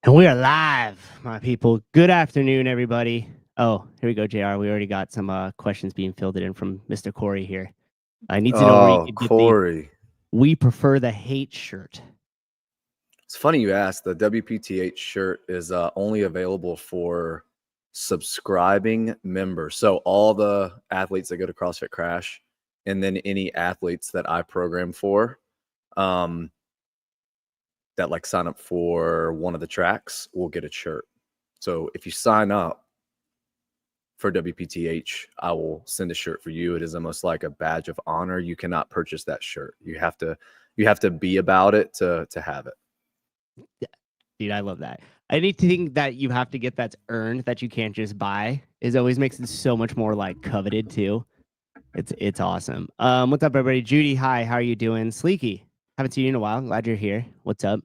And we are live, my people. Good afternoon, everybody. Oh, here we go, JR. We already got some questions being filled in from Mr. Corey here. I need to know where you Oh, could get the Corey. "We Prefer the Hate" shirt. It's funny you asked. The WPTH shirt is only available for subscribing members. So all the athletes that go to CrossFit Crash, and then any athletes that I program for, that like sign up for one of the tracks will get a shirt. So if you sign up for WPTH, I will send a shirt for you. It is almost like a badge of honor. You cannot purchase that shirt. You have to be about it to have it. Yeah, dude, I love that. Anything that you have to get that's earned that you can't just buy is always makes it so much more like coveted too. It's awesome. What's up, everybody? Judy, hi. How are you doing? Sleeky, haven't seen you in a while. Glad you're here. What's up?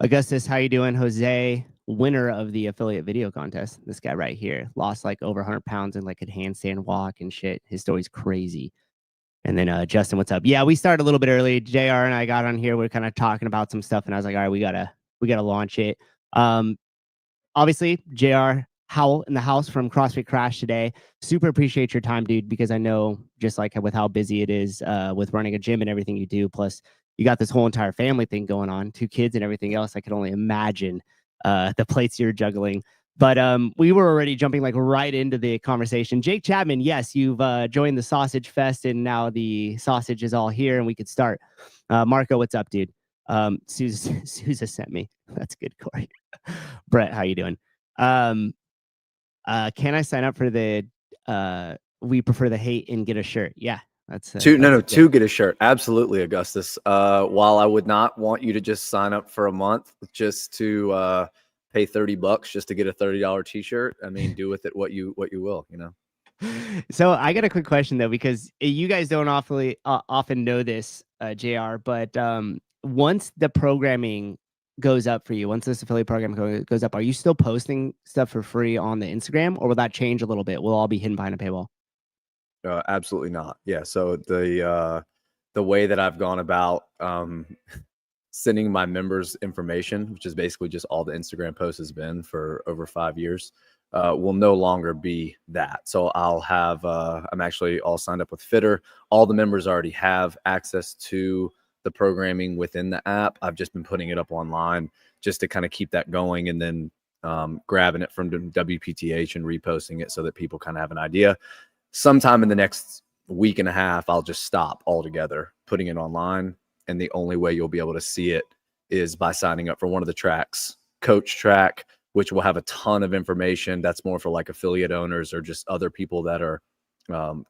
Augustus, how you doing? Jose, winner of the affiliate video contest. This guy right here lost like over 100 pounds and like could handstand walk and shit. His story's crazy. And then Justin, what's up? Yeah, we started a little bit early. JR and I got on here. We're kind of talking about some stuff, and I was like, all right, we gotta launch it. Obviously, JR Howell in the house from CrossFit Crash today. Super appreciate your time, dude, because I know just like with how busy it is with running a gym and everything you do, plus you got this whole entire family thing going on, 2 kids and everything else. I can only imagine the plates you're juggling. But we were already jumping like right into the conversation. Jake Chapman, yes, you've joined the Sausage Fest, and now the sausage is all here, and we could start. Marco, what's up, dude? Souza sent me. That's good, Corey. Brett, how you doing? Can I sign up for the "We Prefer the Hate" and get a shirt? Yeah, that's two get a shirt. Absolutely, Augustus. While I would not want you to just sign up for a month just to pay $30 just to get a $30 t-shirt, I mean, do with it what you will, you know. So I got a quick question though, because you guys don't often know this, JR, but once the programming goes up for you, once this affiliate program goes up, are you still posting stuff for free on the Instagram, or will that change a little bit? Will all be hidden behind a paywall? Absolutely not. Yeah. So the way that I've gone about sending my members information, which is basically just all the Instagram posts has been for over 5 years, will no longer be that. So I'll have, I'm actually all signed up with Fitter. All the members already have access to the programming within the app. I've just been putting it up online just to kind of keep that going, and then grabbing it from WPTH and reposting it so that people kind of have an idea. Sometime in the next week and a half, I'll just stop altogether putting it online. And the only way you'll be able to see it is by signing up for one of the tracks, Coach Track, which will have a ton of information. That's more for like affiliate owners or just other people that are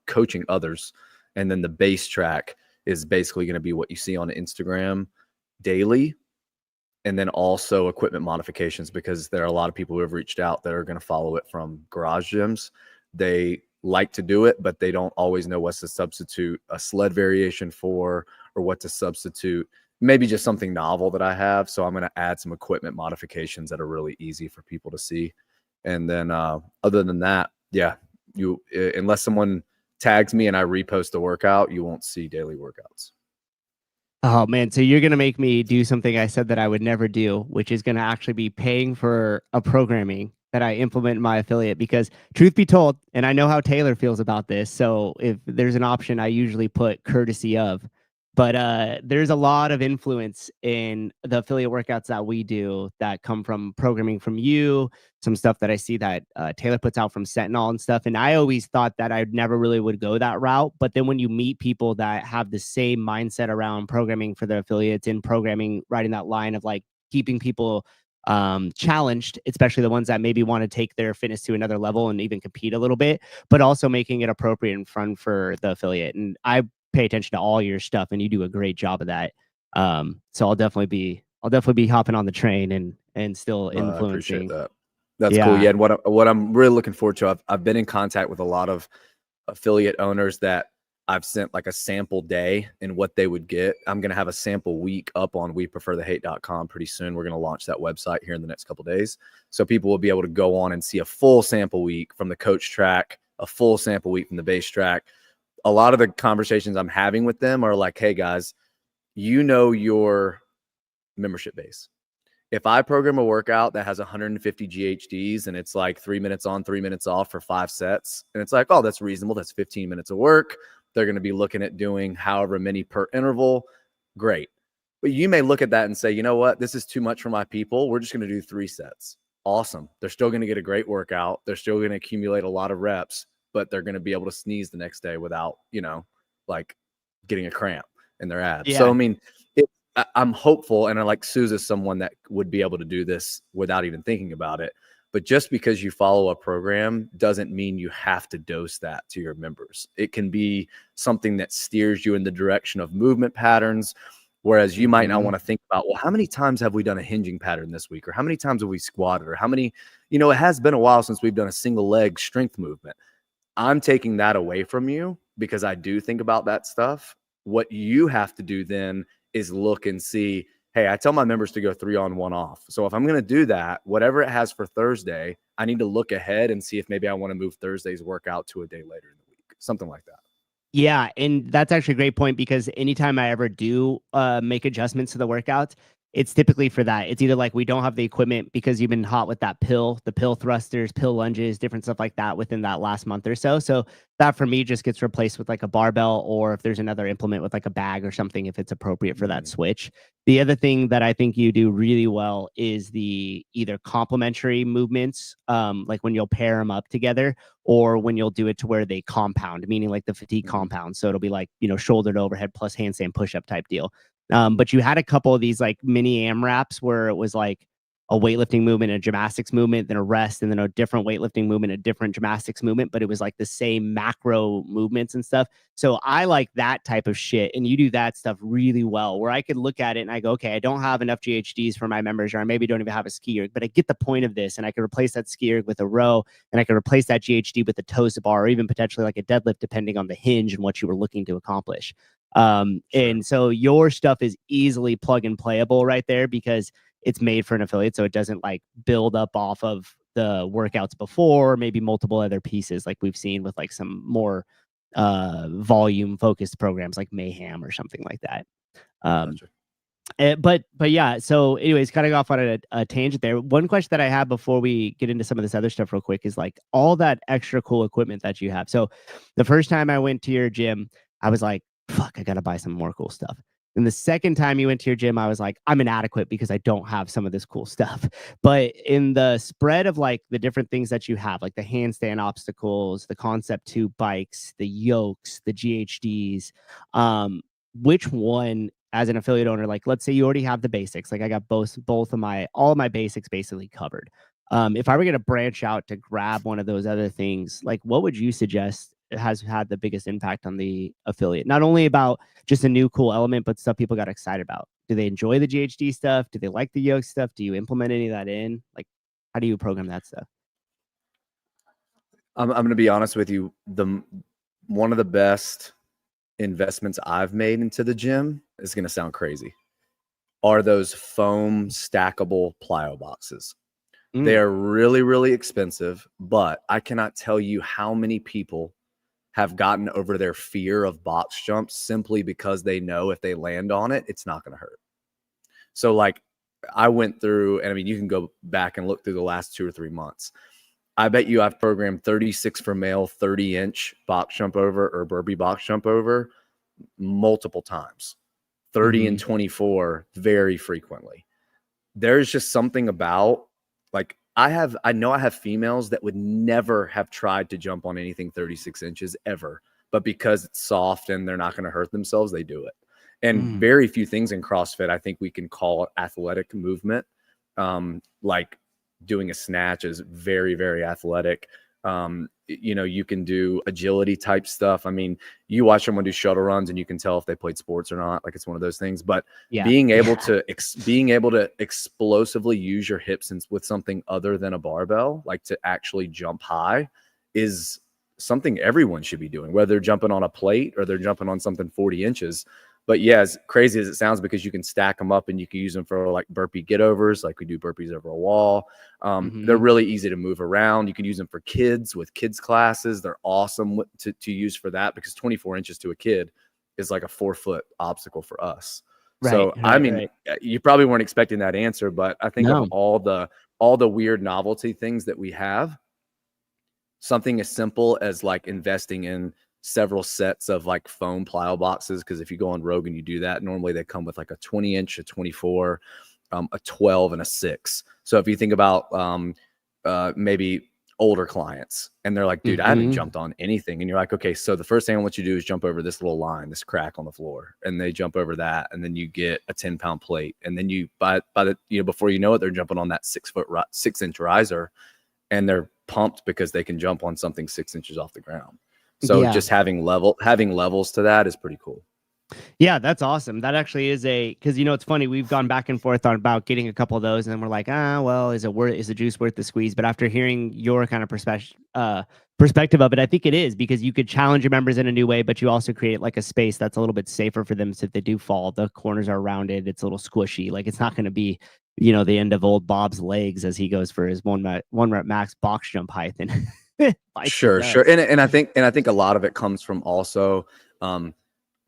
coaching others. And then the base track is basically going to be what you see on Instagram daily. And then also equipment modifications, because there are a lot of people who have reached out that are going to follow it from garage gyms. They like to do it, but they don't always know what to substitute a sled variation for, or what to substitute maybe just something novel that I have. So I'm going to add some equipment modifications that are really easy for people to see. And then other than that, yeah, you unless someone tags me and I repost the workout, you won't see daily workouts. Oh man, so you're gonna make me do something I said that I would never do, which is gonna actually be paying for a programming that I implement in my affiliate. Because truth be told, and I know how Taylor feels about this, so if there's an option, I usually put courtesy of. But there's a lot of influence in the affiliate workouts that we do that come from programming from you, some stuff that I see that Taylor puts out from Sentinel and stuff. And I always thought that I never really would go that route. But then when you meet people that have the same mindset around programming for their affiliates and programming, riding that line of like keeping people challenged, especially the ones that maybe want to take their fitness to another level and even compete a little bit, but also making it appropriate and fun for the affiliate. And I pay attention to all your stuff, and you do a great job of that. So I'll definitely be hopping on the train and still influencing. I appreciate that. That's cool. Yeah. And what I'm really looking forward to, I've been in contact with a lot of affiliate owners that I've sent like a sample day and what they would get. I'm going to have a sample week up on wepreferthehate.com pretty soon. We're going to launch that website here in the next couple of days. So people will be able to go on and see a full sample week from the coach track, a full sample week from the base track. A lot of the conversations I'm having with them are like, hey guys, you know your membership base. If I program a workout that has 150 GHDs and it's like 3 minutes on, 3 minutes off for 5 sets, and it's like, oh, that's reasonable. That's 15 minutes of work. They're going to be looking at doing however many per interval. Great. But you may look at that and say, you know what? This is too much for my people. We're just going to do 3 sets. Awesome. They're still going to get a great workout. They're still going to accumulate a lot of reps, but they're going to be able to sneeze the next day without, like getting a cramp in their abs. Yeah. So, I mean, I'm hopeful, and I like Souza, someone that would be able to do this without even thinking about it. But just because you follow a program doesn't mean you have to dose that to your members. It can be something that steers you in the direction of movement patterns, whereas you might not want to think about, well, how many times have we done a hinging pattern this week? Or how many times have we squatted? Or how many, it has been a while since we've done a single leg strength movement. I'm taking that away from you because I do think about that stuff. What you have to do then is look and see, hey, I tell my members to go 3 on, 1 off. So if I'm going to do that, whatever it has for Thursday, I need to look ahead and see if maybe I want to move Thursday's workout to a day later in the week, something like that. Yeah, and that's actually a great point, because anytime I ever do make adjustments to the workouts, it's typically for that. It's either like we don't have the equipment because you've been hot with that the pill thrusters, pill lunges, different stuff like that within that last month or so. So that for me just gets replaced with like a barbell, or if there's another implement with like a bag or something, if it's appropriate for that switch. The other thing that I think you do really well is the either complementary movements, like when you'll pair them up together, or when you'll do it to where they compound, meaning like the fatigue compound. So it'll be like, shouldered overhead plus handstand push-up type deal. But you had a couple of these like mini AMRAPs where it was like a weightlifting movement, a gymnastics movement, then a rest, and then a different weightlifting movement, a different gymnastics movement, but it was like the same macro movements and stuff. So I like that type of shit. And you do that stuff really well, where I could look at it and I go, okay, I don't have enough GHDs for my members, or I maybe don't even have a ski erg, but I get the point of this. And I could replace that ski erg with a row, and I could replace that GHD with a toes bar, or even potentially like a deadlift, depending on the hinge and what you were looking to accomplish. And so your stuff is easily plug and playable right there, because it's made for an affiliate. So it doesn't like build up off of the workouts before, maybe multiple other pieces like we've seen with like some more volume focused programs like Mayhem or something like that. Gotcha. But yeah, so anyways, cutting off on a tangent there. One question that I have before we get into some of this other stuff real quick is like all that extra cool equipment that you have. So the first time I went to your gym, I was like, fuck, I got to buy some more cool stuff. And the second time you went to your gym, I was like, I'm inadequate because I don't have some of this cool stuff. But in the spread of like the different things that you have, like the handstand obstacles, the Concept 2 bikes, the yokes, the GHDs, which one as an affiliate owner, like let's say you already have the basics, like I got all of my basics basically covered. If I were going to branch out to grab one of those other things, like what would you suggest has had the biggest impact on the affiliate? Not only about just a new cool element, but stuff people got excited about. Do they enjoy the GHD stuff? Do they like the yoke stuff? Do you implement any of that in? Like, how do you program that stuff? I'm going to be honest with you. One of the best investments I've made into the gym is going to sound crazy, are those foam stackable plyo boxes. They are really, really expensive, but I cannot tell you how many people have gotten over their fear of box jumps simply because they know if they land on it, it's not going to hurt. So like I went through, and I mean, you can go back and look through the last 2 or 3 months. I bet you I've programmed 36 for male, 30-inch box jump over or burpee box jump over multiple times, 30 and 24 very frequently. There's just something about like, I know I have females that would never have tried to jump on anything 36 inches ever, but because it's soft and they're not going to hurt themselves, they do it. And very few things in CrossFit, I think we can call athletic movement. Like doing a snatch is very, very athletic. You can do agility type stuff. I mean, you watch someone do shuttle runs and you can tell if they played sports or not. Like it's one of those things, but being able to explosively use your hips with something other than a barbell, like to actually jump high, is something everyone should be doing, whether they're jumping on a plate or they're jumping on something 40 inches. But yeah, as crazy as it sounds, because you can stack them up and you can use them for like burpee get overs, like we do burpees over a wall. They're really easy to move around. You can use them for kids with kids classes. They're awesome to use for that, because 24 inches to a kid is like a 4-foot obstacle for us. So, I mean, Right. you probably weren't expecting that answer, but I think of No. all the weird novelty things that we have, something as simple as like investing in several sets of like foam plyo boxes. Cause if you go on Rogan, you do that. Normally they come with like a 20-inch, a 24, a 12, and a 6. So if you think about maybe older clients and they're like, dude, I haven't Mm-hmm. jumped on anything. And you're like, okay, so the first thing I want you to do is jump over this little line, this crack on the floor. And they jump over that. And then you get a 10-pound plate. And then you, by the, before you know it, they're jumping on that 6-inch riser, and they're pumped because they can jump on something 6 inches off the ground. So Yeah. just having levels to that is pretty cool. Yeah, that's awesome. That actually is because it's funny. We've gone back and forth on about getting a couple of those, and then we're like, well, is the juice worth the squeeze? But after hearing your kind of perspective of it, I think it is, because you could challenge your members in a new way, but you also create like a space that's a little bit safer for them. So if they do fall, the corners are rounded. It's a little squishy. Like it's not going to be, the end of old Bob's legs as he goes for his one rep max box jump height and Sure. And I think a lot of it comes from also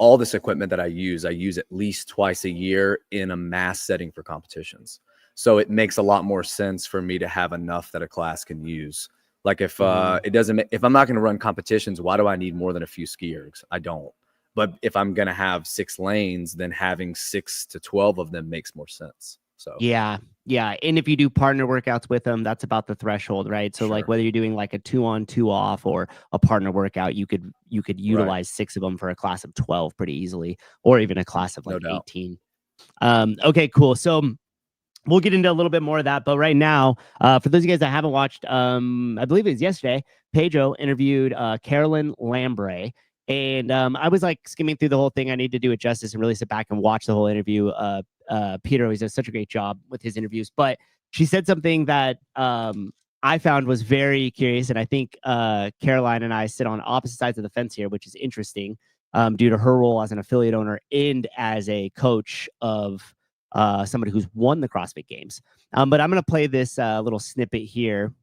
all this equipment that I use at least twice a year in a mass setting for competitions. So it makes a lot more sense for me to have enough that a class can use. Like if if I'm not going to run competitions, why do I need more than a few ski ergs? I don't. But if I'm going to have 6 lanes, then having 6 to 12 of them makes more sense. So Yeah. And if you do partner workouts with them, that's about the threshold, right? So like sure. whether you're doing like a 2-on, 2-off or a partner workout, you could utilize 6 of them for a class of 12 pretty easily, or even a class of No like doubt. 18. Okay, cool. So we'll get into a little bit more of that, but right now, for those of you guys that haven't watched, I believe it was yesterday, Pedro interviewed Carolyn Lambre, and I was like skimming through the whole thing. I need to do it justice and really sit back and watch the whole interview. Peter always does such a great job with his interviews, but she said something that I found was very curious, and I think Caroline and I sit on opposite sides of the fence here, which is interesting, due to her role as an affiliate owner and as a coach of somebody who's won the CrossFit Games. But I'm going to play this little snippet here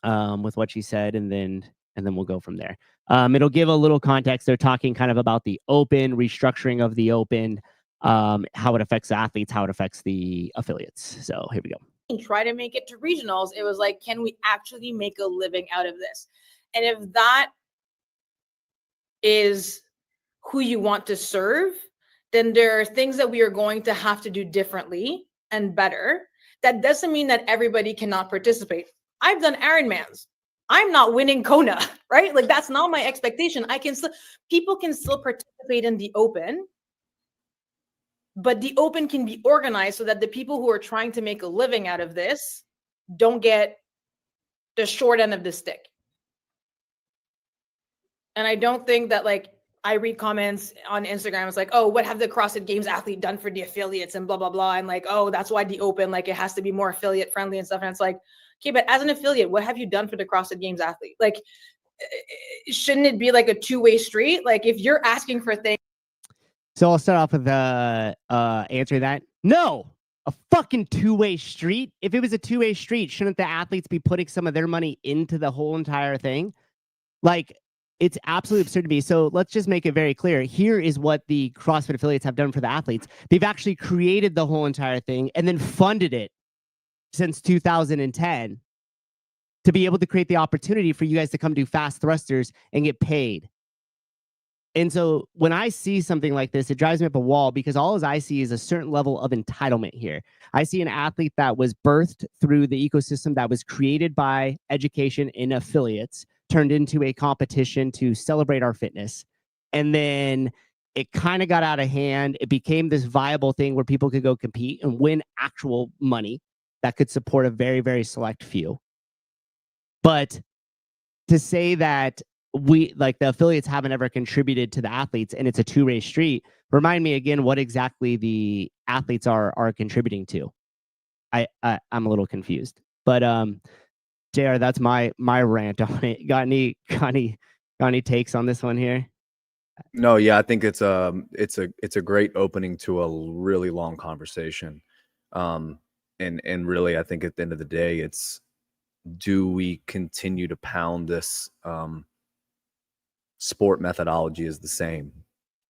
with what she said, and then we'll go from there. It'll give a little context. They're talking kind of about the open, restructuring of the open, how it affects the athletes, how it affects the affiliates. So here we go. And try to make it to regionals. It was like, can we actually make a living out of this? And if that is who you want to serve, then there are things that we are going to have to do differently and better. That doesn't mean that everybody cannot participate. I've done Ironmans. I'm not winning Kona, right? Like that's not my expectation. People can still participate in the open, but the open can be organized so that the people who are trying to make a living out of this don't get the short end of the stick. And I don't think that, like, I read comments on Instagram. It's like, oh, what have the CrossFit Games athlete done for the affiliates and blah, blah, blah. And like, oh, that's why the open, like it has to be more affiliate friendly and stuff. And it's like, okay, but as an affiliate, what have you done for the CrossFit Games athlete? Like, shouldn't it be like a two-way street? Like if you're asking for things. So I'll start off with answer that. No, a fucking two-way street. If it was a two-way street, shouldn't the athletes be putting some of their money into the whole entire thing? Like, it's absolutely absurd to me. So let's just make it very clear. Here is what the CrossFit affiliates have done for the athletes. They've actually created the whole entire thing and then funded it since 2010 to be able to create the opportunity for you guys to come do fast thrusters and get paid. And so when I see something like this, it drives me up a wall, because all I see is a certain level of entitlement here. I see an athlete that was birthed through the ecosystem that was created by education in affiliates, turned into a competition to celebrate our fitness. And then it kind of got out of hand. It became this viable thing where people could go compete and win actual money that could support a very, very select few. But to say that the affiliates haven't ever contributed to the athletes and it's a two-way street, remind me again what exactly the athletes are contributing to. I'm a little confused. But JR, that's my rant on it. Got any takes on this one here? No, yeah, I think it's a great opening to a really long conversation. And really, I think at the end of the day, it's, do we continue to pound this sport methodology is the same?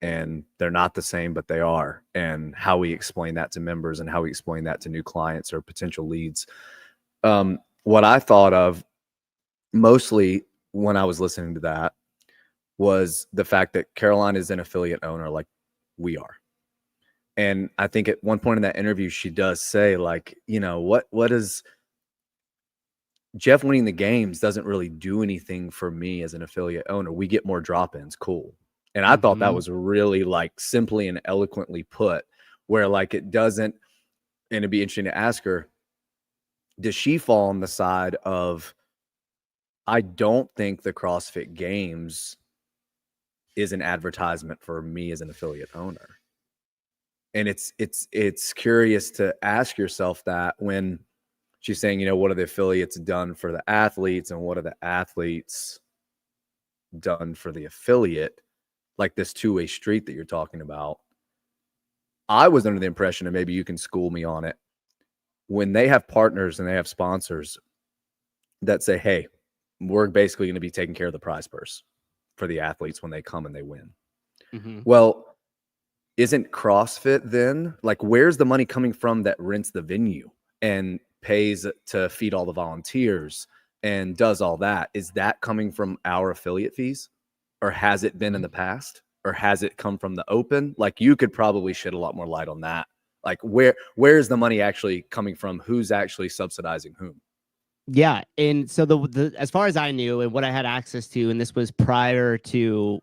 and they're not the same, but they are, and how we explain that to members and how we explain that to new clients or potential leads. What I thought of mostly when I was listening to that was the fact that Caroline is an affiliate owner like we are. And I think at one point in that interview, she does say, like, you know, what is Jeff winning the games doesn't really do anything for me as an affiliate owner. We get more drop-ins. Cool. And I thought that was really like simply and eloquently put, where like it doesn't, and it'd be interesting to ask her, does she fall on the side of, I don't think the CrossFit Games is an advertisement for me as an affiliate owner? And it's curious to ask yourself that when she's saying, you know, what are the affiliates done for the athletes and what are the athletes done for the affiliate, like this two-way street that you're talking about. I was under the impression, and maybe you can school me on it, when they have partners and they have sponsors that say, hey, we're basically going to be taking care of the prize purse for the athletes when they come and they win. Well, isn't CrossFit then, like, where's the money coming from that rents the venue and pays to feed all the volunteers and does all that? Is that coming from our affiliate fees, or has it been in the past, or has it come from the open? Like, you could probably shed a lot more light on that. Like, where is the money actually coming from? Who's actually subsidizing whom? Yeah, and so the as far as I knew and what I had access to, and this was prior to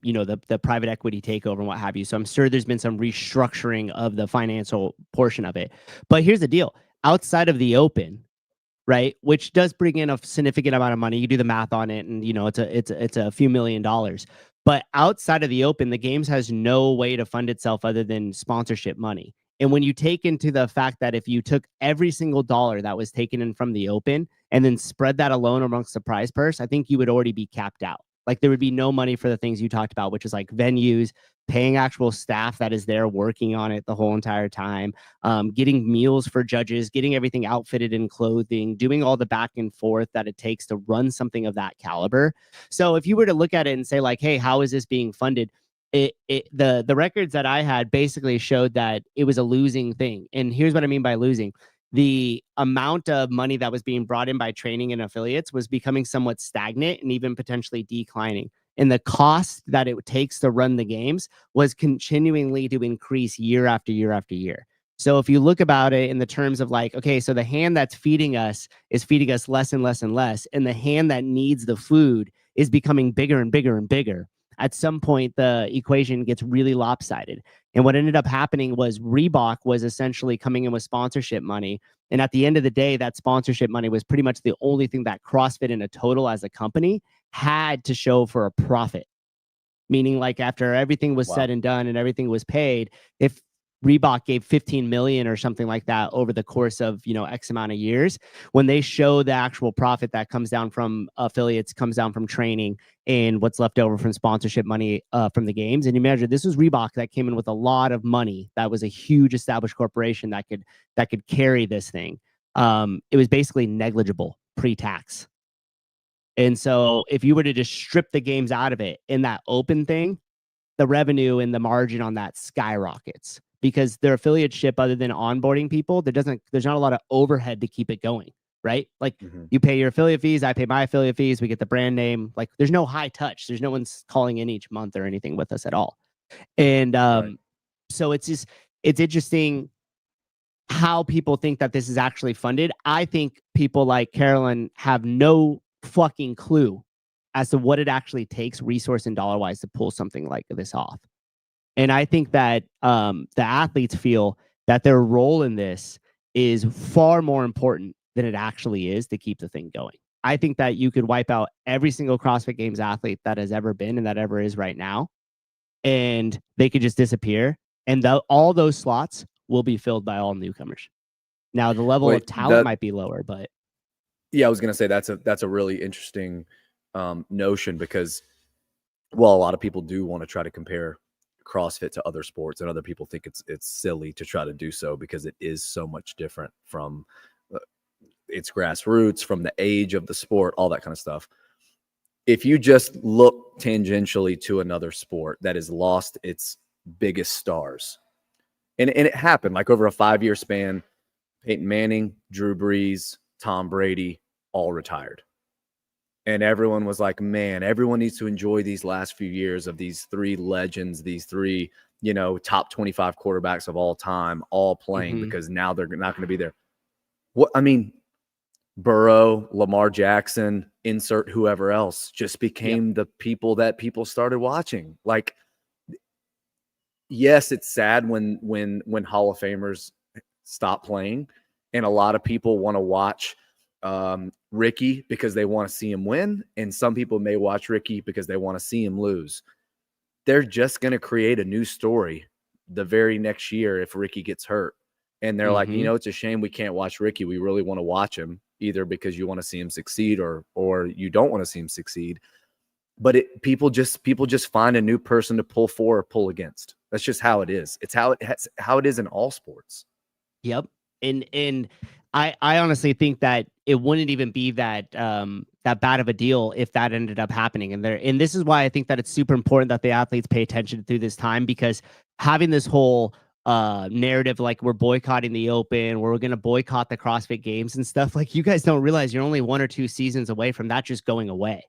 you know, the private equity takeover and what have you. So I'm sure there's been some restructuring of the financial portion of it. But here's the deal: outside of the open, right, which does bring in a significant amount of money. You do the math on it, and you know it's a few $1,000,000. But outside of the open, the games has no way to fund itself other than sponsorship money. And when you take into the fact that if you took every single dollar that was taken in from the open and then spread that alone amongst the prize purse, I think you would already be capped out. Like, there would be no money for the things you talked about, which is like venues, paying actual staff that is there working on it the whole entire time, getting meals for judges, getting everything outfitted in clothing, doing all the back and forth that it takes to run something of that caliber. So if you were to look at it and say, like, hey, how is this being funded? The records that I had basically showed that it was a losing thing. And here's what I mean by losing. The amount of money that was being brought in by training and affiliates was becoming somewhat stagnant and even potentially declining. And the cost that it takes to run the games was continually to increase year after year after year. So if you look about it in the terms of like, okay, so the hand that's feeding us is feeding us less and less and less, and the hand that needs the food is becoming bigger and bigger and bigger. At some point, the equation gets really lopsided. And what ended up happening was Reebok was essentially coming in with sponsorship money. And at the end of the day, that sponsorship money was pretty much the only thing that CrossFit in a total as a company had to show for a profit. Meaning, like, after everything was said and done and everything was paid, if Reebok gave 15 million or something like that over the course of, you know, X amount of years, when they show the actual profit that comes down from affiliates, comes down from training, and what's left over from sponsorship money from the games, and you measure, this was Reebok that came in with a lot of money. That was a huge established corporation that could carry this thing. It was basically negligible pre-tax. And so if you were to just strip the games out of it in that open thing, the revenue and the margin on that skyrockets, because their affiliate ship, other than onboarding people, there's not a lot of overhead to keep it going, right? Like, you pay your affiliate fees, I pay my affiliate fees, we get the brand name. Like, there's no high touch. There's no one's calling in each month or anything with us at all. And so it's interesting how people think that this is actually funded. I think people like Carolyn have no fucking clue as to what it actually takes, resource and dollar wise, to pull something like this off. And I think that the athletes feel that their role in this is far more important than it actually is to keep the thing going. I think that you could wipe out every single CrossFit Games athlete that has ever been and that ever is right now, and they could just disappear. And all those slots will be filled by all newcomers. Now, the level of talent might be lower, but yeah, I was going to say that's a really interesting notion, because, well, a lot of people do want to try to compare CrossFit to other sports, and other people think it's silly to try to do so because it is so much different from its grassroots, from the age of the sport, all that kind of stuff. if you just look tangentially to another sport that has lost its biggest stars, and it happened like over a 5-year span, Peyton Manning, Drew Brees, Tom Brady, all retired. And everyone was like, man, everyone needs to enjoy these last few years of these 3 legends, these 3, top 25 quarterbacks of all time, all playing because now they're not going to be there. Burrow, Lamar Jackson, insert whoever else, just became the people that people started watching. Like, yes, it's sad when Hall of Famers stop playing, and a lot of people want to watch Ricky because they want to see him win, and some people may watch Ricky because they want to see him lose. They're just going to create a new story the very next year if Ricky gets hurt. And they're like, it's a shame we can't watch Ricky. We really want to watch him, either because you want to see him succeed or you don't want to see him succeed. But people just find a new person to pull for or pull against. That's just how it is. It's how it is in all sports. Yep. And I honestly think that it wouldn't even be that that bad of a deal if that ended up happening. And this is why I think that it's super important that the athletes pay attention through this time, because having this whole narrative like we're boycotting the Open, we're going to boycott the CrossFit Games and stuff, like, you guys don't realize you're only 1 or 2 seasons away from that just going away.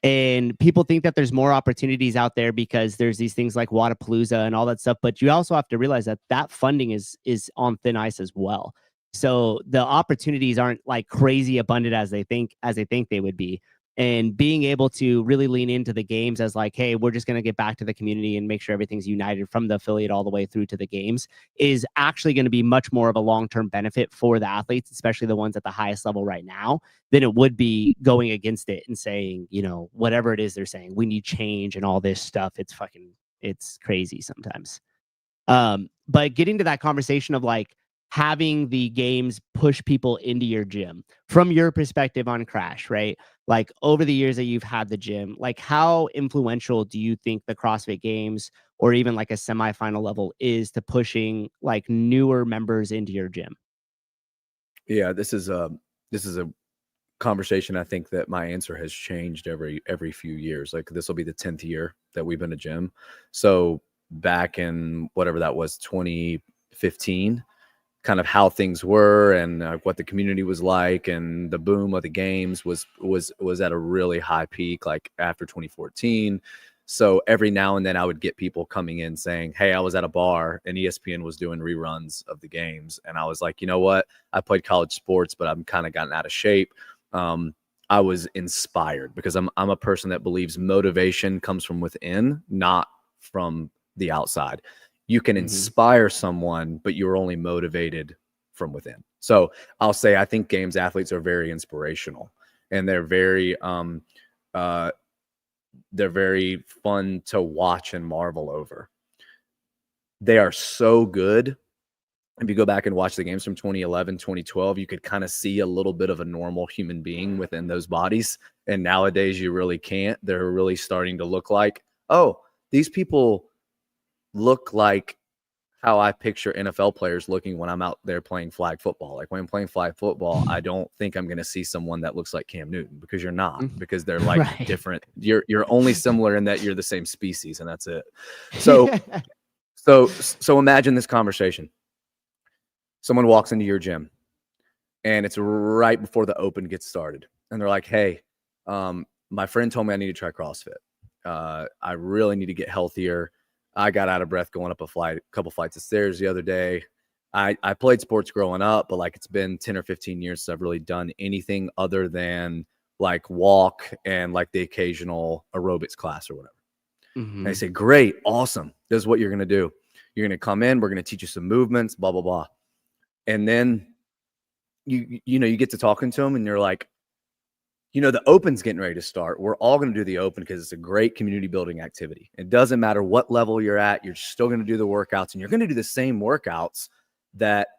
And people think that there's more opportunities out there because there's these things like Wadapalooza and all that stuff. But you also have to realize that funding is on thin ice as well. So the opportunities aren't like crazy abundant as they think they would be. And being able to really lean into the games as like, hey, we're just going to get back to the community and make sure everything's united from the affiliate all the way through to the games is actually going to be much more of a long-term benefit for the athletes, especially the ones at the highest level right now, than it would be going against it and saying, whatever it is they're saying, we need change and all this stuff. It's crazy sometimes. But getting to that conversation of like having the games push people into your gym from your perspective on Crash, right? Like, over the years that you've had the gym, like, how influential do you think the CrossFit Games or even like a semifinal level is to pushing like newer members into your gym? Yeah, this is a conversation. I think that my answer has changed every few years. Like, this will be the 10th year that we've been a gym. So back in whatever that was, 2015, kind of how things were and what the community was like, and the boom of the games was at a really high peak, like after 2014. So every now and then I would get people coming in saying, hey, I was at a bar and ESPN was doing reruns of the games. And I was like, you know what? I played college sports, but I'm kind of gotten out of shape. I was inspired because I'm a person that believes motivation comes from within, not from the outside. You can inspire someone, but you're only motivated from within. So I'll say, I think games athletes are very inspirational, and they're very fun to watch and marvel over. They are so good. If you go back and watch the games from 2011, 2012, you could kind of see a little bit of a normal human being within those bodies. And nowadays you really can't. They're really starting to look like, oh, these people look like how I picture NFL players looking when I'm out there playing flag football. Like, when I'm playing flag football, I don't think I'm going to see someone that looks like Cam Newton, because you're not, because they're like different. You're only similar in that you're the same species, and that's it. So imagine this conversation. Someone walks into your gym and it's right before the Open gets started. And they're like, hey, my friend told me I need to try CrossFit. I really need to get healthier. I got out of breath going up a couple flights of stairs the other day. I played sports growing up, but like, it's been 10 or 15 years since I've really done anything other than like walk and like the occasional aerobics class or whatever. And I say, great, awesome. This is what you're going to do. You're going to come in, we're going to teach you some movements, blah, blah, blah. And then you get to talking to them and you're like, the Open's getting ready to start. We're all going to do the Open because it's a great community building activity. It doesn't matter what level you're at. You're still going to do the workouts, and you're going to do the same workouts that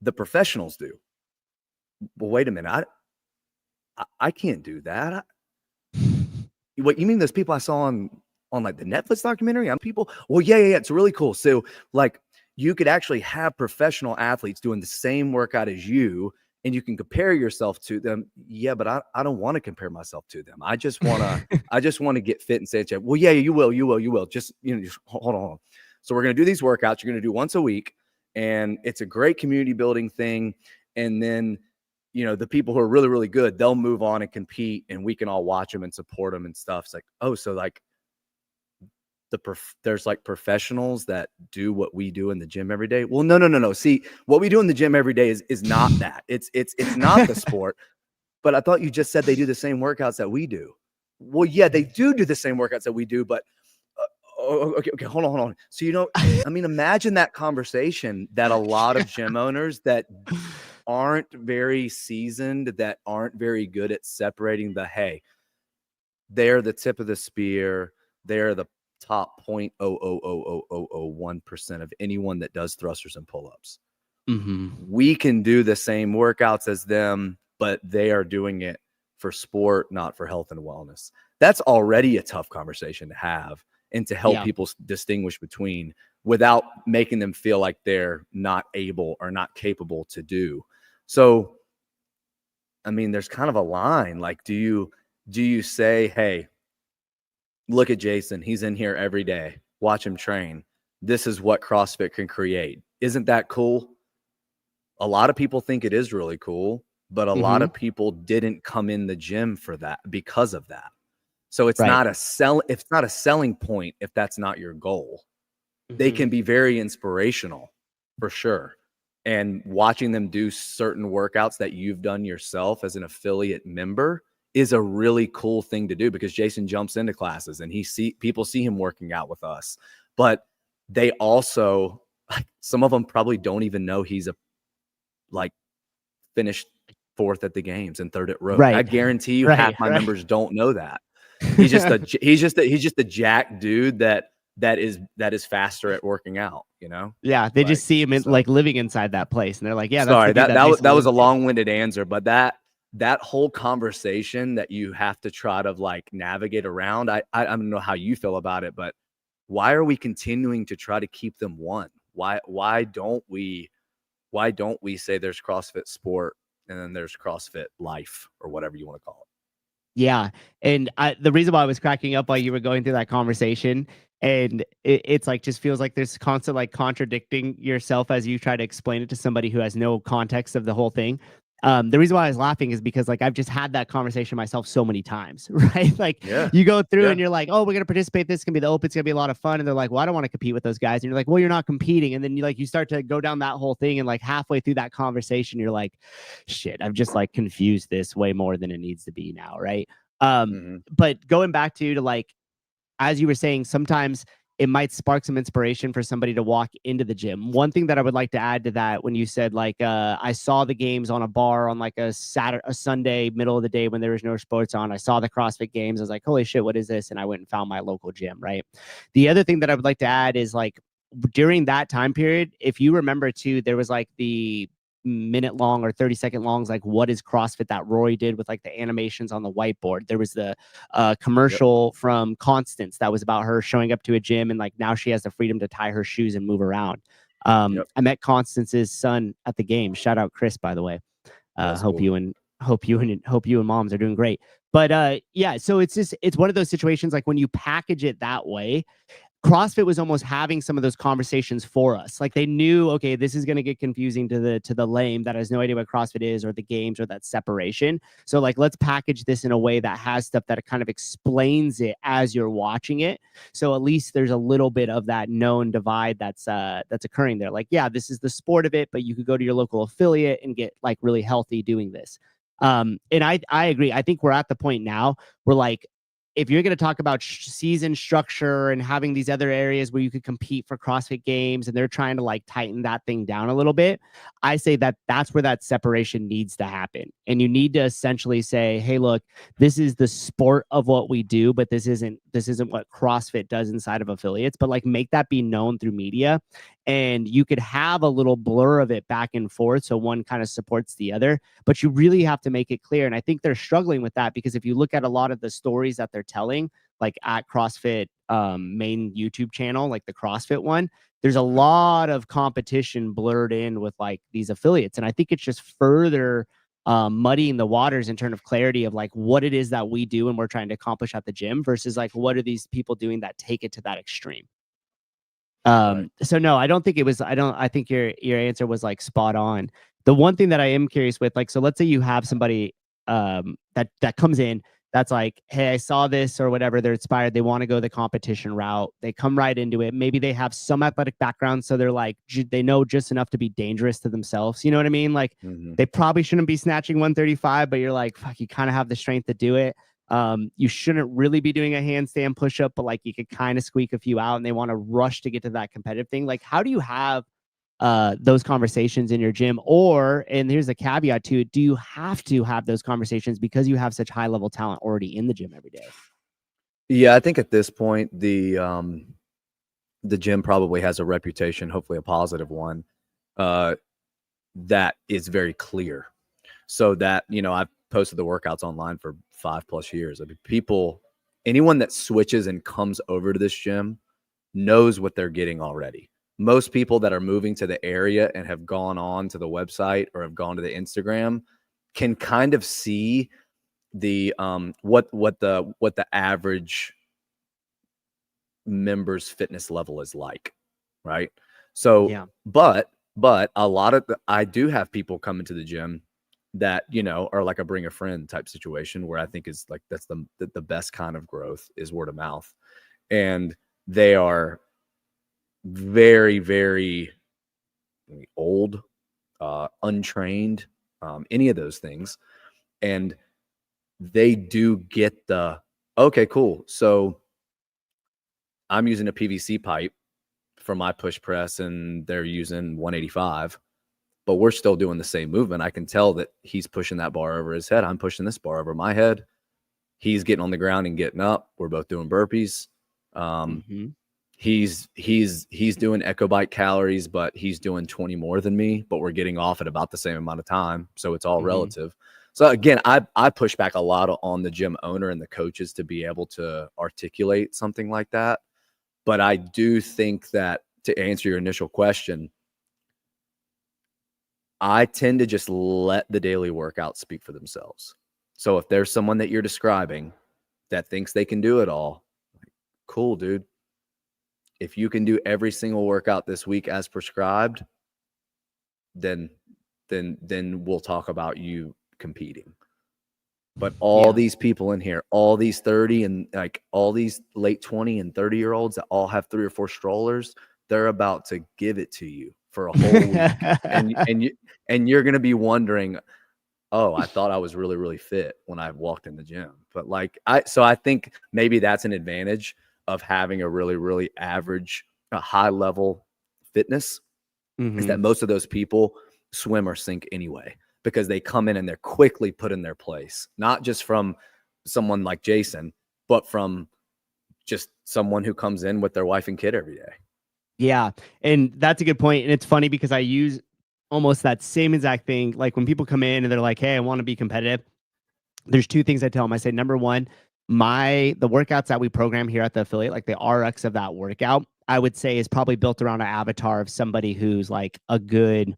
the professionals do. But wait a minute. I can't do that. What you mean? Those people I saw on like the Netflix documentary on people? Well, yeah. It's really cool. So like, you could actually have professional athletes doing the same workout as you, and you can compare yourself to them. Yeah, but I don't want to compare myself to them. I just want to get fit and stay in shape. Well, yeah, you will. Just, just hold on. So we're going to do these workouts. You're going to do once a week, and it's a great community building thing. And then, the people who are really, really good, they'll move on and compete, and we can all watch them and support them and stuff. It's like, oh, so like there's like professionals that do what we do in the gym every day. Well, no. See, what we do in the gym every day is not that. It's not the sport. But I thought you just said they do the same workouts that we do. Well, yeah, they do the same workouts that we do, but okay, hold on. So, imagine that conversation that a lot of gym owners that aren't very seasoned, that aren't very good at separating hey, they're the tip of the spear. They're the top 0.00001% of anyone that does thrusters and pull-ups. Mm-hmm. We can do the same workouts as them, but they are doing it for sport, not for health and wellness. That's already a tough conversation to have and to help people distinguish between, without making them feel like they're not able or not capable to do. So, there's kind of a line. Like, do you say, hey, look at Jason, he's in here every day, watch him train. This is what CrossFit can create. Isn't that cool? A lot of people think it is really cool, but a lot of people didn't come in the gym for that because of that. So it's not a selling point if that's not your goal. They can be very inspirational for sure. And watching them do certain workouts that you've done yourself as an affiliate member is a really cool thing to do, because Jason jumps into classes and people see him working out with us, but they also, some of them probably don't even know he's finished 4th at the games and 3rd at Rogue. I guarantee you half my members don't know that. He's just a jack dude that is faster at working out, Yeah, they just see him living inside that place, and they're like, yeah. Sorry, that was a long-winded answer, but that whole conversation that you have to try to navigate around. I don't know how you feel about it, but why are we continuing to try to keep them one? Why don't we say there's CrossFit sport and then there's CrossFit life, or whatever you want to call it? Yeah. And the reason why I was cracking up while you were going through that conversation, and it's just feels like there's constant contradicting yourself as you try to explain it to somebody who has no context of the whole thing. The reason why I was laughing is because I've just had that conversation myself so many times, right? You go through and you're like, oh, we're going to participate. This is going to be the open. It's going to be a lot of fun. And they're like, well, I don't want to compete with those guys. And you're like, well, you're not competing. And then you start to go down that whole thing. And halfway through that conversation, you're like, shit, I've just confused this way more than it needs to be now. Right. But going back to as you were saying, sometimes it might spark some inspiration for somebody to walk into the gym. One thing that I would like to add to that, when you said I saw the games on a bar on a Sunday, middle of the day when there was no sports on, I saw the CrossFit Games. I was like, holy shit, what is this? And I went and found my local gym, right? The other thing that I would like to add is during that time period, if you remember too, there was the minute long or 30-second longs, what is CrossFit that Rory did with the animations on the whiteboard. There was the commercial from Constance that was about her showing up to a gym, and now she has the freedom to tie her shoes and move around. I met Constance's son at the game. Shout out Chris, by the way. Hope you and moms are doing great. But yeah, so it's one of those situations when you package it that way, CrossFit was almost having some of those conversations for us. They knew, okay, this is going to get confusing to the lame that has no idea what CrossFit is, or the games, or that separation. So let's package this in a way that has stuff that kind of explains it as you're watching it. So at least there's a little bit of that known divide that's occurring there. Yeah, this is the sport of it, but you could go to your local affiliate and get really healthy doing this. And I agree. I think we're at the point now where if you're going to talk about season structure and having these other areas where you could compete for CrossFit Games, and they're trying to tighten that thing down a little bit, I say that's where that separation needs to happen. And you need to essentially say, hey, look, this is the sport of what we do, but this isn't what CrossFit does inside of affiliates. But make that be known through media, and you could have a little blur of it back and forth, so one kind of supports the other, but you really have to make it clear. And I think they're struggling with that, because if you look at a lot of the stories that they're telling, like at CrossFit main YouTube channel, like the CrossFit one, there's a lot of competition blurred in with like these affiliates. And I think it's just further muddying the waters in terms of clarity of like what it is that we do and we're trying to accomplish at the gym versus like what are these people doing that take it to that extreme. So no, I don't think it was, I think your answer was like spot on. The one thing that I am curious with, like, so let's say you have somebody that comes in that's like, hey, I saw this or whatever, they're inspired, they want to go the competition route, they come right into it, maybe they have some athletic background, so they're like, they know just enough to be dangerous to themselves, you know what I mean? Like they probably shouldn't be snatching 135, but you're like, fuck, you kind of have the strength to do it. You shouldn't really be doing a handstand push-up, but like you could kind of squeak a few out and they want to rush to get to that competitive thing. Like, how do you have those conversations in your gym? Or, and here's a caveat to it, do you have to have those conversations because you have such high level talent already in the gym every day? Yeah, I think at this point, the gym probably has a reputation, hopefully a positive one, that is very clear. So that, you know, I've posted the workouts online for 5+ years. I mean, anyone that switches and comes over to this gym knows what they're getting already. Most people that are moving to the area and have gone on to the website or have gone to the Instagram can kind of see the what the average member's fitness level is like, right? So Yeah. but a lot of I do have people come into the gym that, you know, are like a bring a friend type situation, where I think is like that's the best kind of growth is word of mouth. And they are very, very old, untrained, any of those things. And they do get the, okay, cool. So I'm using a PVC pipe for my push press and they're using 185, but we're still doing the same movement. I can tell that he's pushing that bar over his head. I'm pushing this bar over my head. He's getting on the ground and getting up. We're both doing burpees. He's doing echo bike calories, but he's doing 20 more than me, but we're getting off at about the same amount of time. So it's all relative. So again, I push back a lot on the gym owner and the coaches to be able to articulate something like that. But I do think that, to answer your initial question, I tend to just let the daily workouts speak for themselves. So if there's someone that you're describing that thinks they can do it all, cool, dude. If you can do every single workout this week as prescribed, then we'll talk about you competing. But all these people in here, all these 30 and like all these late 20 and 30-year-olds that all have 3 or 4 strollers, they're about to give it to you for a whole week. and you're going to be wondering, oh, I thought I was really, really fit when I walked in the gym. But like, so I think maybe that's an advantage of having a really, really average, a high level fitness, is that most of those people swim or sink anyway, because they come in and they're quickly put in their place, not just from someone like Jason, but from just someone who comes in with their wife and kid every day. Yeah. And that's a good point. And it's funny because I use almost that same exact thing. Like when people come in and they're like, hey, I want to be competitive, there's 2 things I tell them. I say, number one, the workouts that we program here at the affiliate, like the RX of that workout, I would say is probably built around an avatar of somebody who's like a good,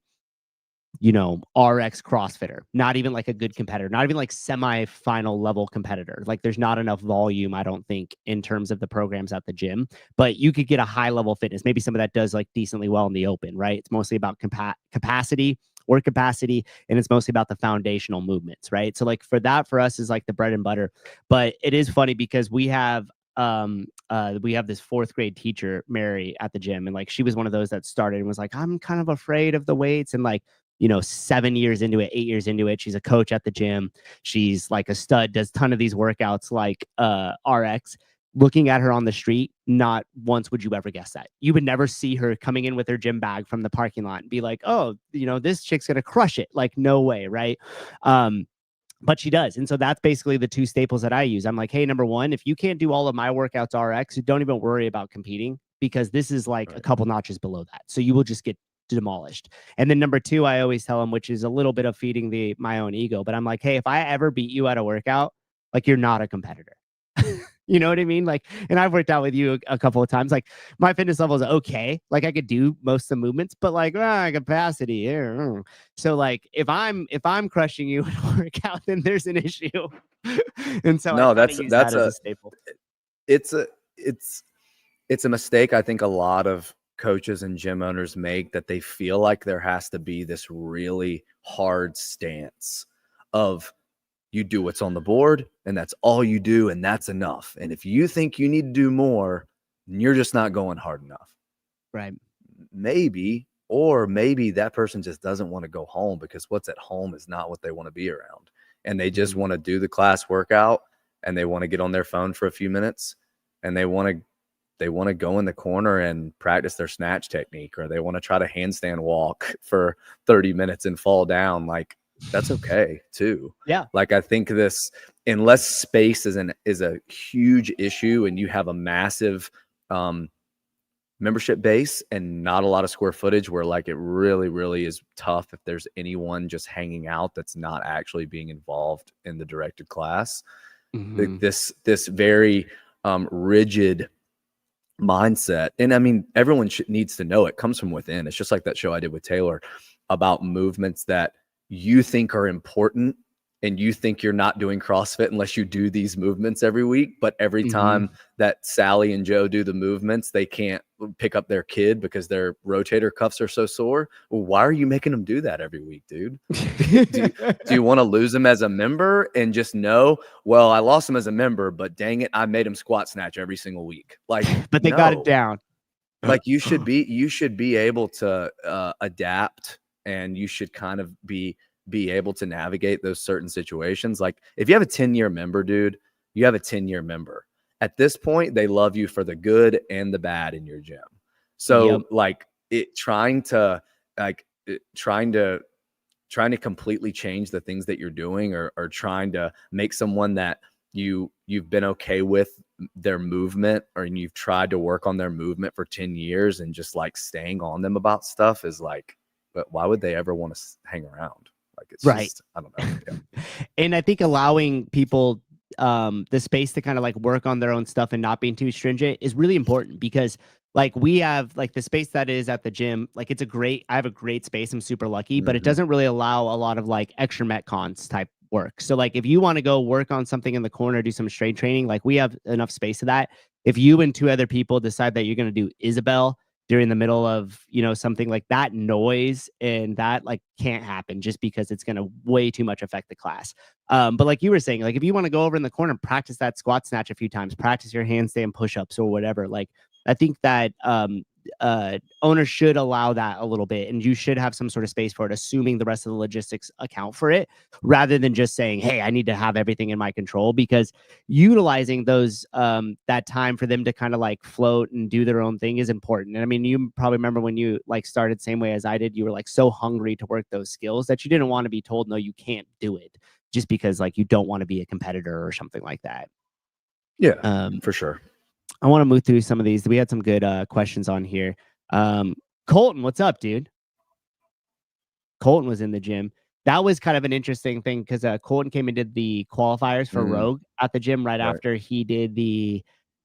you know, RX CrossFitter, not even like a good competitor, not even like semi-final level competitor. Like there's not enough volume, I don't think, in terms of the programs at the gym, but you could get a high level fitness, maybe somebody that does like decently well in the open, right? It's mostly about capacity, work capacity, and it's mostly about the foundational movements, right? So like for that, for us is like the bread and butter. But it is funny because we have this 4th grade teacher, Mary, at the gym, and like she was one of those that started and was like, I'm kind of afraid of the weights, and like, you know, 7 years into it, 8 years into it, she's a coach at the gym. She's like a stud, does a ton of these workouts like RX. Looking at her on the street, not once would you ever guess that. You would never see her coming in with her gym bag from the parking lot and be like, oh, you know, this chick's gonna crush it. Like, no way, right? But she does. And so that's basically the 2 staples that I use. I'm like, hey, number one, if you can't do all of my workouts RX, don't even worry about competing, because this is like a couple notches below that. So you will just get demolished. And then number 2, I always tell them, which is a little bit of feeding my own ego, but I'm like, hey, if I ever beat you at a workout, like, you're not a competitor. You know what I mean? Like, and I've worked out with you a couple of times. Like, my fitness level is okay. Like, I could do most of the movements, but like, capacity. So like, if I'm crushing you in a workout, then there's an issue. And so I No, kind of use that as a staple. it's a mistake I think a lot of coaches and gym owners make, that they feel like there has to be this really hard stance of you do what's on the board and that's all you do and that's enough. And if you think you need to do more, you're just not going hard enough. Right. Maybe, or maybe that person just doesn't want to go home because what's at home is not what they want to be around. And they just want to do the class workout and they want to get on their phone for a few minutes and they want to go in the corner and practice their snatch technique, or they want to try to handstand walk for 30 minutes and fall down. Like, that's okay too. Yeah. Like, I think unless space is a huge issue and you have a massive membership base and not a lot of square footage, where like it really, really is tough if there's anyone just hanging out that's not actually being involved in the directed class. This very rigid mindset. And I mean, everyone needs to know it comes from within. It's just like that show I did with Taylor about movements that you think are important, and you think you're not doing CrossFit unless you do these movements every week. But every time that Sally and Joe do the movements, they can't pick up their kid because their rotator cuffs are so sore. Well, why are you making them do that every week, dude? do you want to lose them as a member and just know, well, I lost them as a member, but dang it, I made them squat snatch every single week. Like, but they got it down. Like, you should be able to adapt, and you should kind of be able to navigate those certain situations. Like, if you have a 10-year member, dude, you have a 10-year member. At this point, they love you for the good and the bad in your gym. So trying to completely change the things that you're doing, or trying to make someone that you've been okay with their movement, or you've tried to work on their movement for 10 years and just like staying on them about stuff is like, but why would they ever want to hang around? Like, it's right. Just, I don't know. Yeah. And I think allowing people the space to kind of like work on their own stuff and not being too stringent is really important, because like we have like the space that is at the gym, like I have a great space. I'm super lucky, but it doesn't really allow a lot of like extra Metcons type work. So like if you want to go work on something in the corner, do some strength training, like we have enough space of that. If you and 2 other people decide that you're going to do Isabel during the middle of, something like that, noise and that like can't happen, just because it's going to way too much affect the class. But like you were saying, like if you want to go over in the corner, practice that squat snatch a few times, practice your handstand push-ups or whatever. Like, I think that owners should allow that a little bit, and you should have some sort of space for it, assuming the rest of the logistics account for it, rather than just saying, hey, I need to have everything in my control. Because utilizing those that time for them to kind of like float and do their own thing is important. And I mean, you probably remember when you like started same way as I did, you were like so hungry to work those skills that you didn't want to be told, no, you can't do it, just because like you don't want to be a competitor or something like that. Yeah, for sure. I want to move through some of these. We had some good questions on here. Colton, what's up, dude? Colton was in the gym. That was kind of an interesting thing, because Colton came and did the qualifiers for Rogue at the gym right after he did the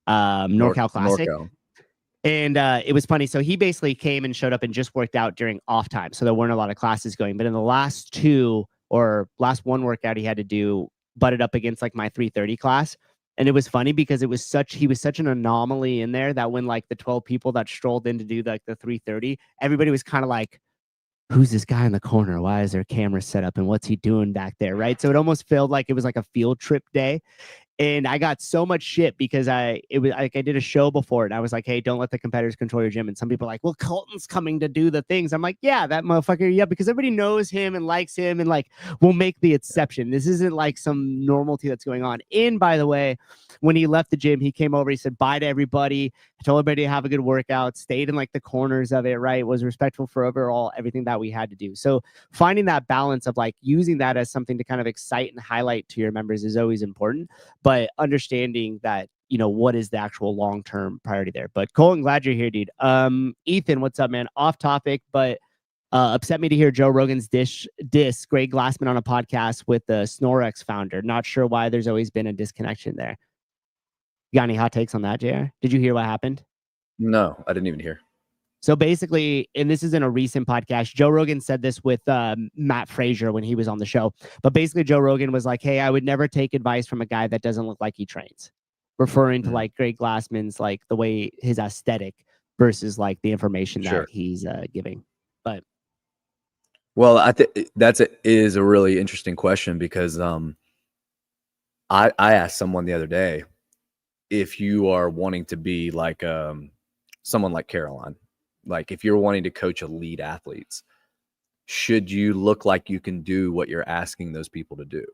NorCal Classic. And it was funny. So he basically came and showed up and just worked out during off time. So there weren't a lot of classes going. But in the last one workout he had to do, butted up against like my 330 class. And it was funny because he was such an anomaly in there that when like the 12 people that strolled in to do like the 330, everybody was kind of like, who's this guy in the corner? Why is there cameras set up and what's he doing back there? Right. So it almost felt like it was like a field trip day. And I got so much shit because I did a show before it. And I was like, hey, don't let the competitors control your gym. And some people are like, well, Colton's coming to do the things. I'm like, yeah, that motherfucker. Yeah, because everybody knows him and likes him and like will make the exception. This isn't like some normality that's going on. And by the way, when he left the gym, he came over, he said bye to everybody, told everybody to have a good workout, stayed in like the corners of it, right? Was respectful for overall everything that we had to do. So finding that balance of like using that as something to kind of excite and highlight to your members is always important. But understanding that, what is the actual long-term priority there. But Colton, glad you're here, dude. Ethan, what's up, man? Off topic, but upset me to hear Joe Rogan's diss Greg Glassman on a podcast with the Snorex founder. Not sure why there's always been a disconnection there. You got any hot takes on that, JR? Did you hear what happened? No, I didn't even hear. So basically, and this is in a recent podcast, Joe Rogan said this with Matt Frazier when he was on the show. But basically, Joe Rogan was like, hey, I would never take advice from a guy that doesn't look like he trains, referring to like Greg Glassman's, like the way his aesthetic versus like the information that he's giving. But well, I think is a really interesting question because I asked someone the other day, if you are wanting to be like someone like Caroline, like if you're wanting to coach elite athletes, should you look like you can do what you're asking those people to do?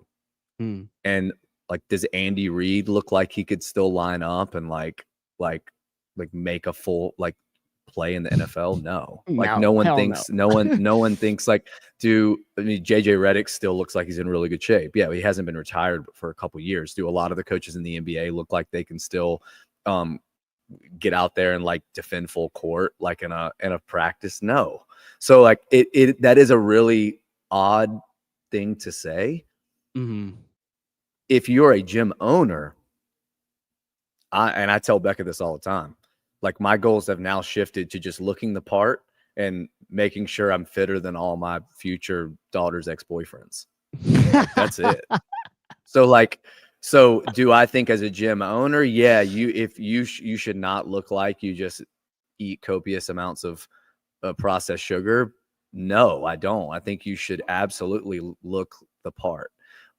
And like, does Andy Reid look like he could still line up and like make a full like play in the NFL? No. Like no one thinks no one thinks like JJ Redick still looks like he's in really good shape. Yeah, he hasn't been retired for a couple years. Do a lot of the coaches in the NBA look like they can still get out there and like defend full court like in a practice? No. So like it that is a really odd thing to say. If you're a gym owner, I tell Becca this all the time, like my goals have now shifted to just looking the part and making sure I'm fitter than all my future daughter's ex-boyfriends. Like, that's it. So do I think as a gym owner, yeah, you should not look like you just eat copious amounts of processed sugar? No, I don't. I think you should absolutely look the part.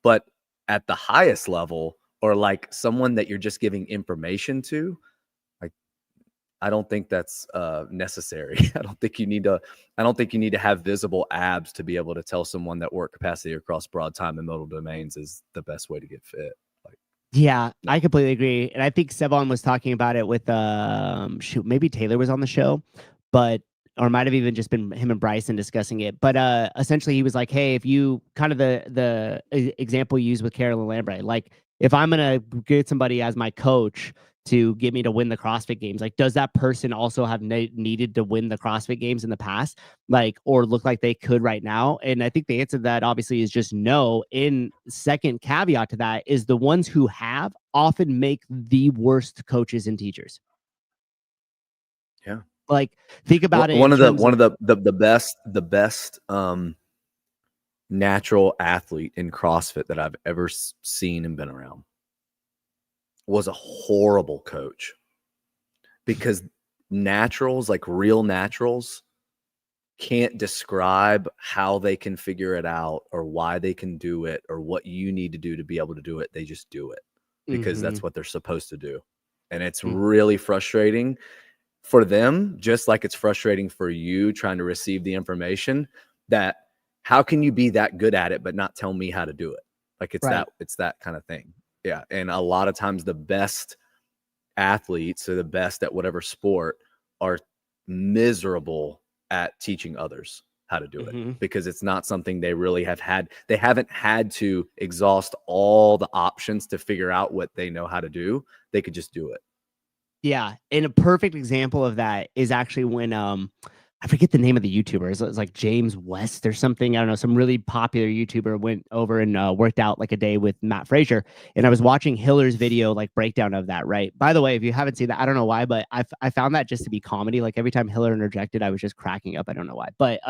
But at the highest level, or like someone that you're just giving information to, like I don't think that's necessary. I don't think you need to have visible abs to be able to tell someone that work capacity across broad time and modal domains is the best way to get fit. Yeah, I completely agree. And I think Sevon was talking about it with maybe Taylor was on the show, but or it might have even just been him and Bryson discussing it. But essentially he was like, hey, if you kind of the example you used with Carolyn Lambre, like if I'm gonna get somebody as my coach to get me to win the CrossFit Games, like does that person also have needed to win the CrossFit Games in the past, like, or look like they could right now? And I think the answer to that obviously is just no. In second caveat to that is the ones who have often make the worst coaches and teachers. Yeah, like think about it. One of the best natural athlete in CrossFit that I've ever seen and been around was a horrible coach, because naturals, like real naturals, can't describe how they can figure it out or why they can do it or what you need to do to be able to do it. They just do it because that's what they're supposed to do. And it's really frustrating for them, just like it's frustrating for you trying to receive the information, that how can you be that good at it but not tell me how to do it? Like it's that kind of thing. Yeah. And a lot of times the best athletes or the best at whatever sport are miserable at teaching others how to do it, because it's not something they really they haven't had to exhaust all the options to figure out what they know how to do. They could just do it. Yeah. And a perfect example of that is actually when I forget the name of the YouTuber. It's like James West or something. I don't know. Some really popular YouTuber went over and worked out like a day with Matt Frazier. And I was watching Hiller's video, like breakdown of that, right? By the way, if you haven't seen that, I don't know why, but I found that just to be comedy. Like every time Hiller interjected, I was just cracking up. I don't know why. But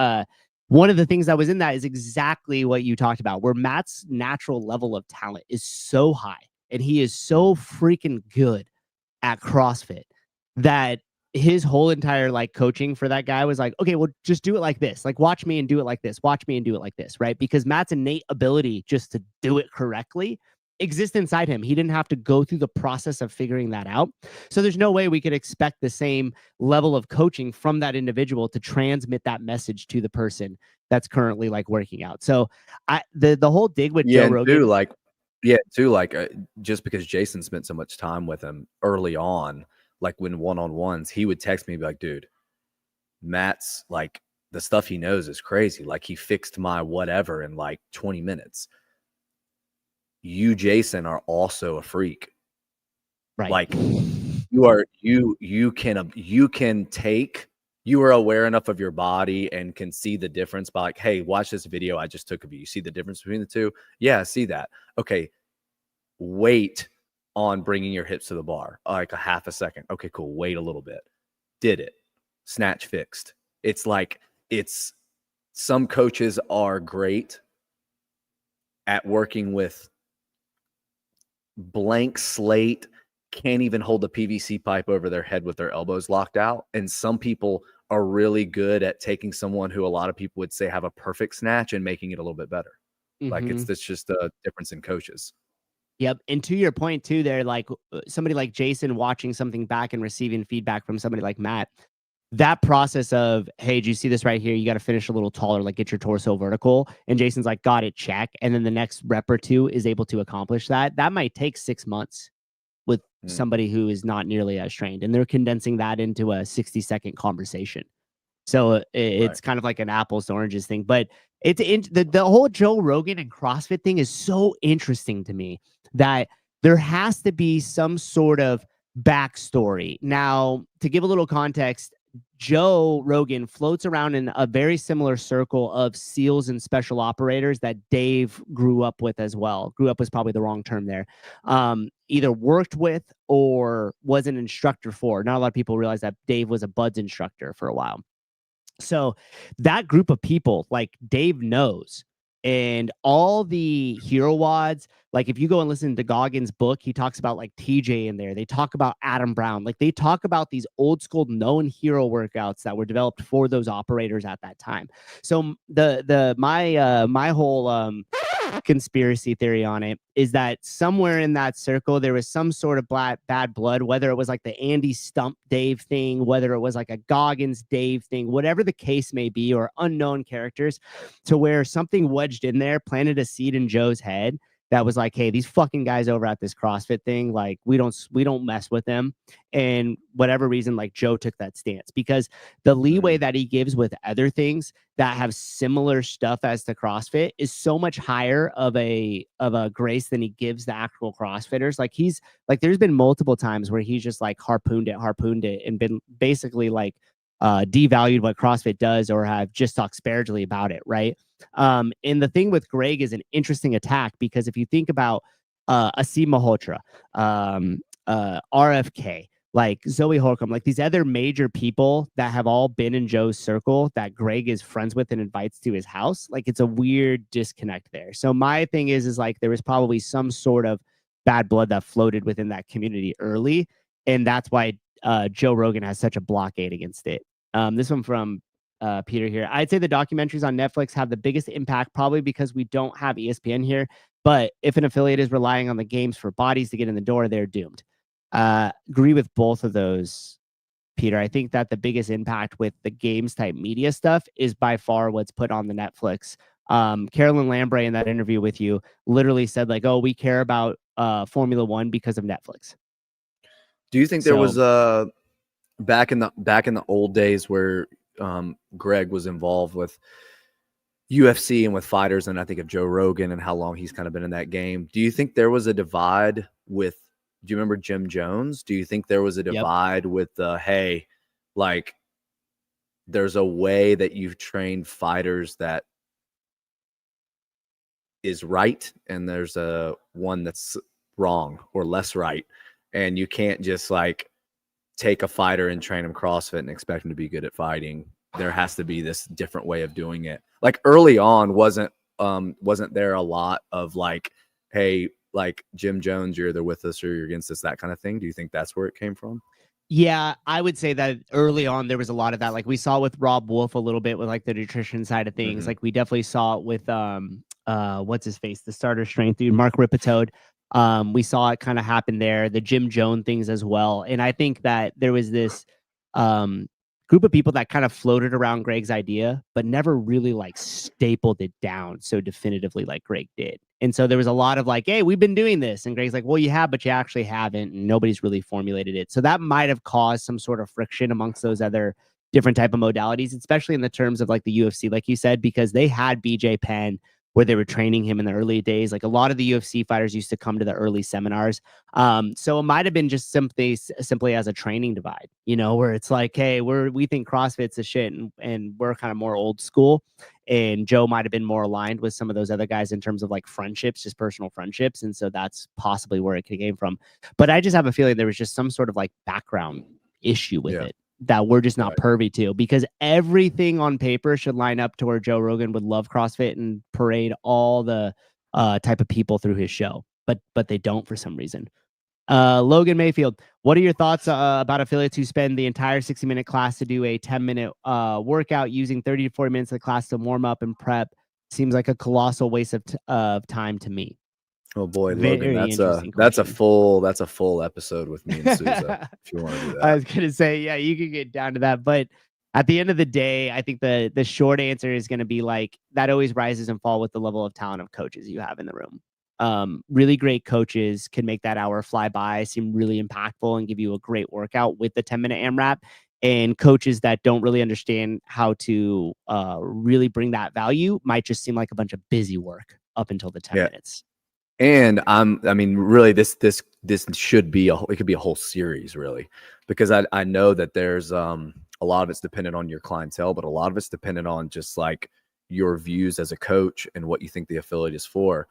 one of the things that was in that is exactly what you talked about, where Matt's natural level of talent is so high and he is so freaking good at CrossFit that his whole entire like coaching for that guy was like, okay, well, just do it like this. Like, watch me and do it like this. Watch me and do it like this. Right. Because Matt's innate ability just to do it correctly exists inside him. He didn't have to go through the process of figuring that out. So there's no way we could expect the same level of coaching from that individual to transmit that message to the person that's currently like working out. So the whole dig with Joe Rogan. Just because Jason spent so much time with him early on, like when one-on-ones, he would text me and be like, dude, Matt's like, the stuff he knows is crazy. Like he fixed my whatever in like 20 minutes. You, Jason, are also a freak. Right. Like you are aware enough of your body and can see the difference by like, hey, watch this video I just took of you. You see the difference between the two? Yeah, I see that. Okay. Wait on bringing your hips to the bar, like a half a second. Okay, cool. Wait a little bit. Did it. Snatch fixed. It's like, some coaches are great at working with blank slate, can't even hold a PVC pipe over their head with their elbows locked out. And some people are really good at taking someone who a lot of people would say have a perfect snatch and making it a little bit better. Like it's just a difference in coaches. Yep. And to your point too, there, like somebody like Jason watching something back and receiving feedback from somebody like Matt, that process of, hey, do you see this right here? You got to finish a little taller, like get your torso vertical. And Jason's like, got it, check. And then the next rep or two is able to accomplish that. That might take 6 months with somebody who is not nearly as trained. And they're condensing that into a 60-second conversation. So it's kind of like an apples to oranges thing. But the whole Joe Rogan and CrossFit thing is so interesting to me that there has to be some sort of backstory. Now, to give a little context, Joe Rogan floats around in a very similar circle of SEALs and special operators that Dave grew up with as well. Grew up was probably the wrong term there. Either worked with or was an instructor for. Not a lot of people realize that Dave was a BUD/S instructor for a while. So that group of people, like Dave knows, and all the hero wads, like if you go and listen to Goggins' book, he talks about like TJ in there. They talk about Adam Brown. Like they talk about these old school known hero workouts that were developed for those operators at that time. So my whole conspiracy theory on it is that somewhere in that circle there was some sort of bad blood, whether it was like the Andy Stump Dave thing, whether it was like a Goggins Dave thing, whatever the case may be, or unknown characters, to where something wedged in there planted a seed in Joe's head that was like, hey, these fucking guys over at this CrossFit thing, like we don't mess with them. And whatever reason, like Joe took that stance because the leeway that he gives with other things that have similar stuff as the CrossFit is so much higher of a grace than he gives the actual CrossFitters. Like he's like, there's been multiple times where he's just like harpooned it and been basically like devalued what CrossFit does or have just talked disparagingly about it. Right. And the thing with Greg is an interesting attack because if you think about Asim Malhotra, RFK, like Zoe Holcomb, like these other major people that have all been in Joe's circle that Greg is friends with and invites to his house, like it's a weird disconnect there. So my thing is like there was probably some sort of bad blood that floated within that community early, and that's why Joe Rogan has such a blockade against it. This one from Peter here. I'd say the documentaries on Netflix have the biggest impact, probably because we don't have ESPN here. But if an affiliate is relying on the games for bodies to get in the door, they're doomed. Agree with both of those, Peter. I think that the biggest impact with the games type media stuff is by far what's put on the Netflix. Carolyn Lambre in that interview with you literally said like, oh, we care about Formula One because of Netflix. Do you think there was back in the old days where Greg was involved with UFC and with fighters, and I think of Joe Rogan and how long he's kind of been in that game. Do you think there was a divide with, do you remember Jim Jones? Do you think there was a divide with hey, like there's a way that you've trained fighters that is right and there's a one that's wrong or less right, and you can't just like take a fighter and train him CrossFit and expect him to be good at fighting. There has to be this different way of doing it. Like early on, wasn't there a lot of like, hey, like Jim Jones, you're either with us or you're against us, that kind of thing? Do you think that's where it came from? Yeah, I would say that early on there was a lot of that. Like we saw with Rob Wolf a little bit with like the nutrition side of things. Like we definitely saw it with what's his face, the starter strength dude, Mark Ripetode. We saw it kind of happen there, the Jim Jones things as well. And I think that there was this group of people that kind of floated around Greg's idea, but never really like stapled it down so definitively like Greg did. And so there was a lot of like, hey, we've been doing this. And Greg's like, well, you have, but you actually haven't. And nobody's really formulated it. So that might have caused some sort of friction amongst those other different type of modalities, especially in the terms of like the UFC, like you said, because they had BJ Penn where they were training him in the early days. Like a lot of the UFC fighters used to come to the early seminars. So it might have been just simply as a training divide, you know, where it's like, hey, we think CrossFit's a shit and we're kind of more old school. and Joe might have been more aligned with some of those other guys in terms of like friendships, just personal friendships, and so that's possibly where it came from. But I just have a feeling there was just some sort of like background issue with it that we're just not privy to, because everything on paper should line up to where Joe Rogan would love CrossFit and parade all the type of people through his show, but they don't for some reason. Logan Mayfield, what are your thoughts about affiliates who spend the entire 60-minute class to do a 10-minute workout using 30 to 40 minutes of the class to warm up and prep? Seems like a colossal waste of time to me. Oh boy, Very Logan, that's a full episode with me and Souza if you want to do that. I was gonna say, yeah, you can get down to that, but at the end of the day, I think the short answer is going to be like that always rises and falls with the level of talent of coaches you have in the room. Really great coaches can make that hour fly by, seem really impactful, and give you a great workout with the 10-minute AMRAP. And coaches that don't really understand how to really bring that value might just seem like a bunch of busy work up until the 10 minutes. And I mean, really, this should be it could be a whole series, really, because I know that there's a lot of it's dependent on your clientele, but a lot of it's dependent on just like your views as a coach and what you think the affiliate is for.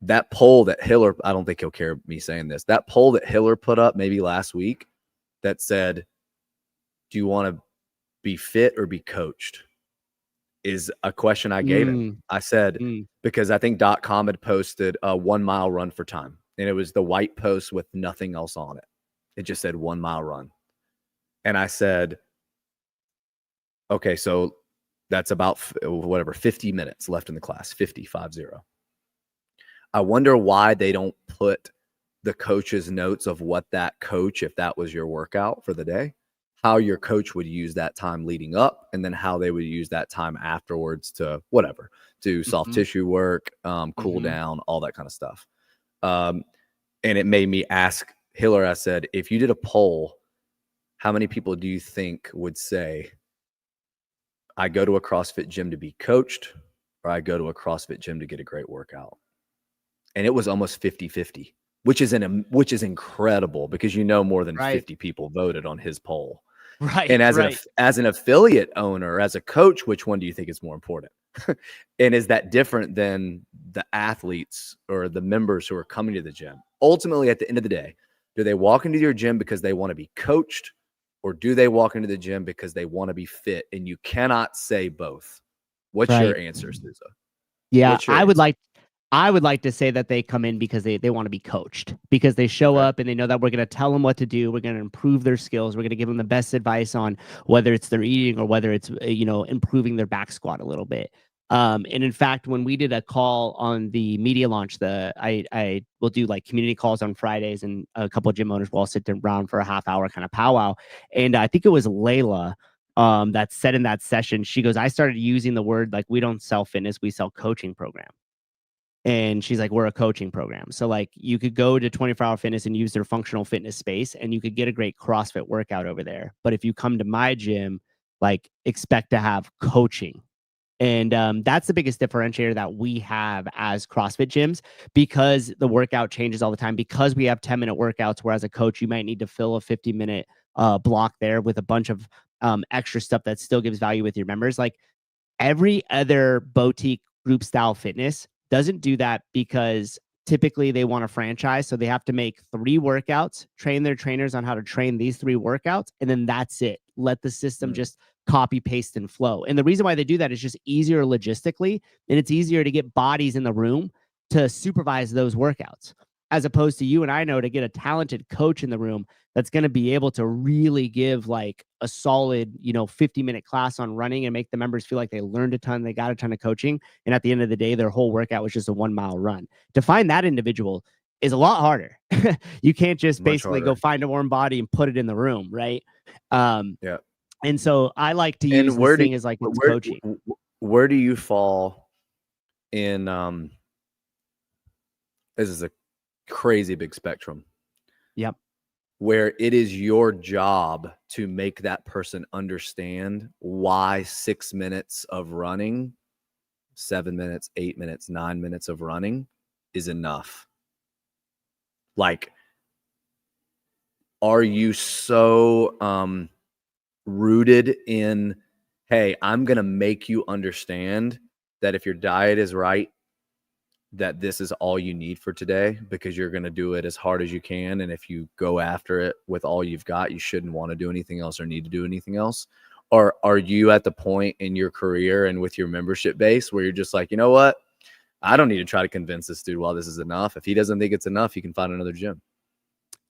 That poll that Hiller, I don't think he'll care me saying this, that poll that Hiller put up maybe last week that said, do you want to be fit or be coached? Is a question I gave him. I said, because I think .com had posted a 1 mile run for time, and it was the white post with nothing else on it. It just said 1 mile run. And I said, okay, so that's about 50 minutes left in the class, 50. I wonder why they don't put the coach's notes of what that coach, if that was your workout for the day, how your coach would use that time leading up, and then how they would use that time afterwards to whatever, do soft tissue work, cool down, all that kind of stuff. And it made me ask Hiller, I said, if you did a poll, how many people do you think would say, I go to a CrossFit gym to be coached, or I go to a CrossFit gym to get a great workout? And it was almost 50-50, which is incredible, because more than 50 people voted on his poll. Right. And as an affiliate owner, as a coach, which one do you think is more important? And is that different than the athletes or the members who are coming to the gym? Ultimately, at the end of the day, do they walk into your gym because they want to be coached, or do they walk into the gym because they want to be fit? And you cannot say both. What's your answer, Souza? Yeah, I would like to say that they come in because they want to be coached, because they show up and they know that we're going to tell them what to do. We're going to improve their skills. We're going to give them the best advice on whether it's their eating or whether it's, improving their back squat a little bit. And in fact, when we did a call on the media launch, I will do like community calls on Fridays, and a couple of gym owners will all sit around for a half hour kind of powwow. And I think it was Layla that said in that session, she goes, I started using the word, like, we don't sell fitness, we sell coaching program. And she's like, we're a coaching program. So like you could go to 24 Hour Fitness and use their functional fitness space, and you could get a great CrossFit workout over there. But if you come to my gym, like, expect to have coaching. And that's the biggest differentiator that we have as CrossFit gyms, because the workout changes all the time, because we have 10-minute workouts, where as a coach, you might need to fill a 50-minute block there with a bunch of extra stuff that still gives value with your members. Like every other boutique group style fitness doesn't do that, because typically they want a franchise. So they have to make 3 workouts, train their trainers on how to train these 3 workouts, and then that's it. Let the system just copy, paste, and flow. And the reason why they do that is just easier logistically, and it's easier to get bodies in the room to supervise those workouts, as opposed to you and I know to get a talented coach in the room that's going to be able to really give like a solid, 50-minute class on running and make the members feel like they learned a ton, they got a ton of coaching. And at the end of the day, their whole workout was just a 1 mile run. To find that individual is a lot harder. You can't just basically go find a warm body and put it in the room. Right. Yeah. And so I like to use this thing as like it's coaching. Where do you fall in, this is a crazy big spectrum. Yep. Where it is your job to make that person understand why 6 minutes of running, 7 minutes, 8 minutes, 9 minutes of running is enough. Like, are you so rooted in, hey, I'm going to make you understand that if your diet is right, that this is all you need for today, because you're going to do it as hard as you can. And if you go after it with all you've got, you shouldn't want to do anything else or need to do anything else. Or are you at the point in your career and with your membership base where you're just like, you know what? I don't need to try to convince this dude, well, this is enough. If he doesn't think it's enough, he can find another gym.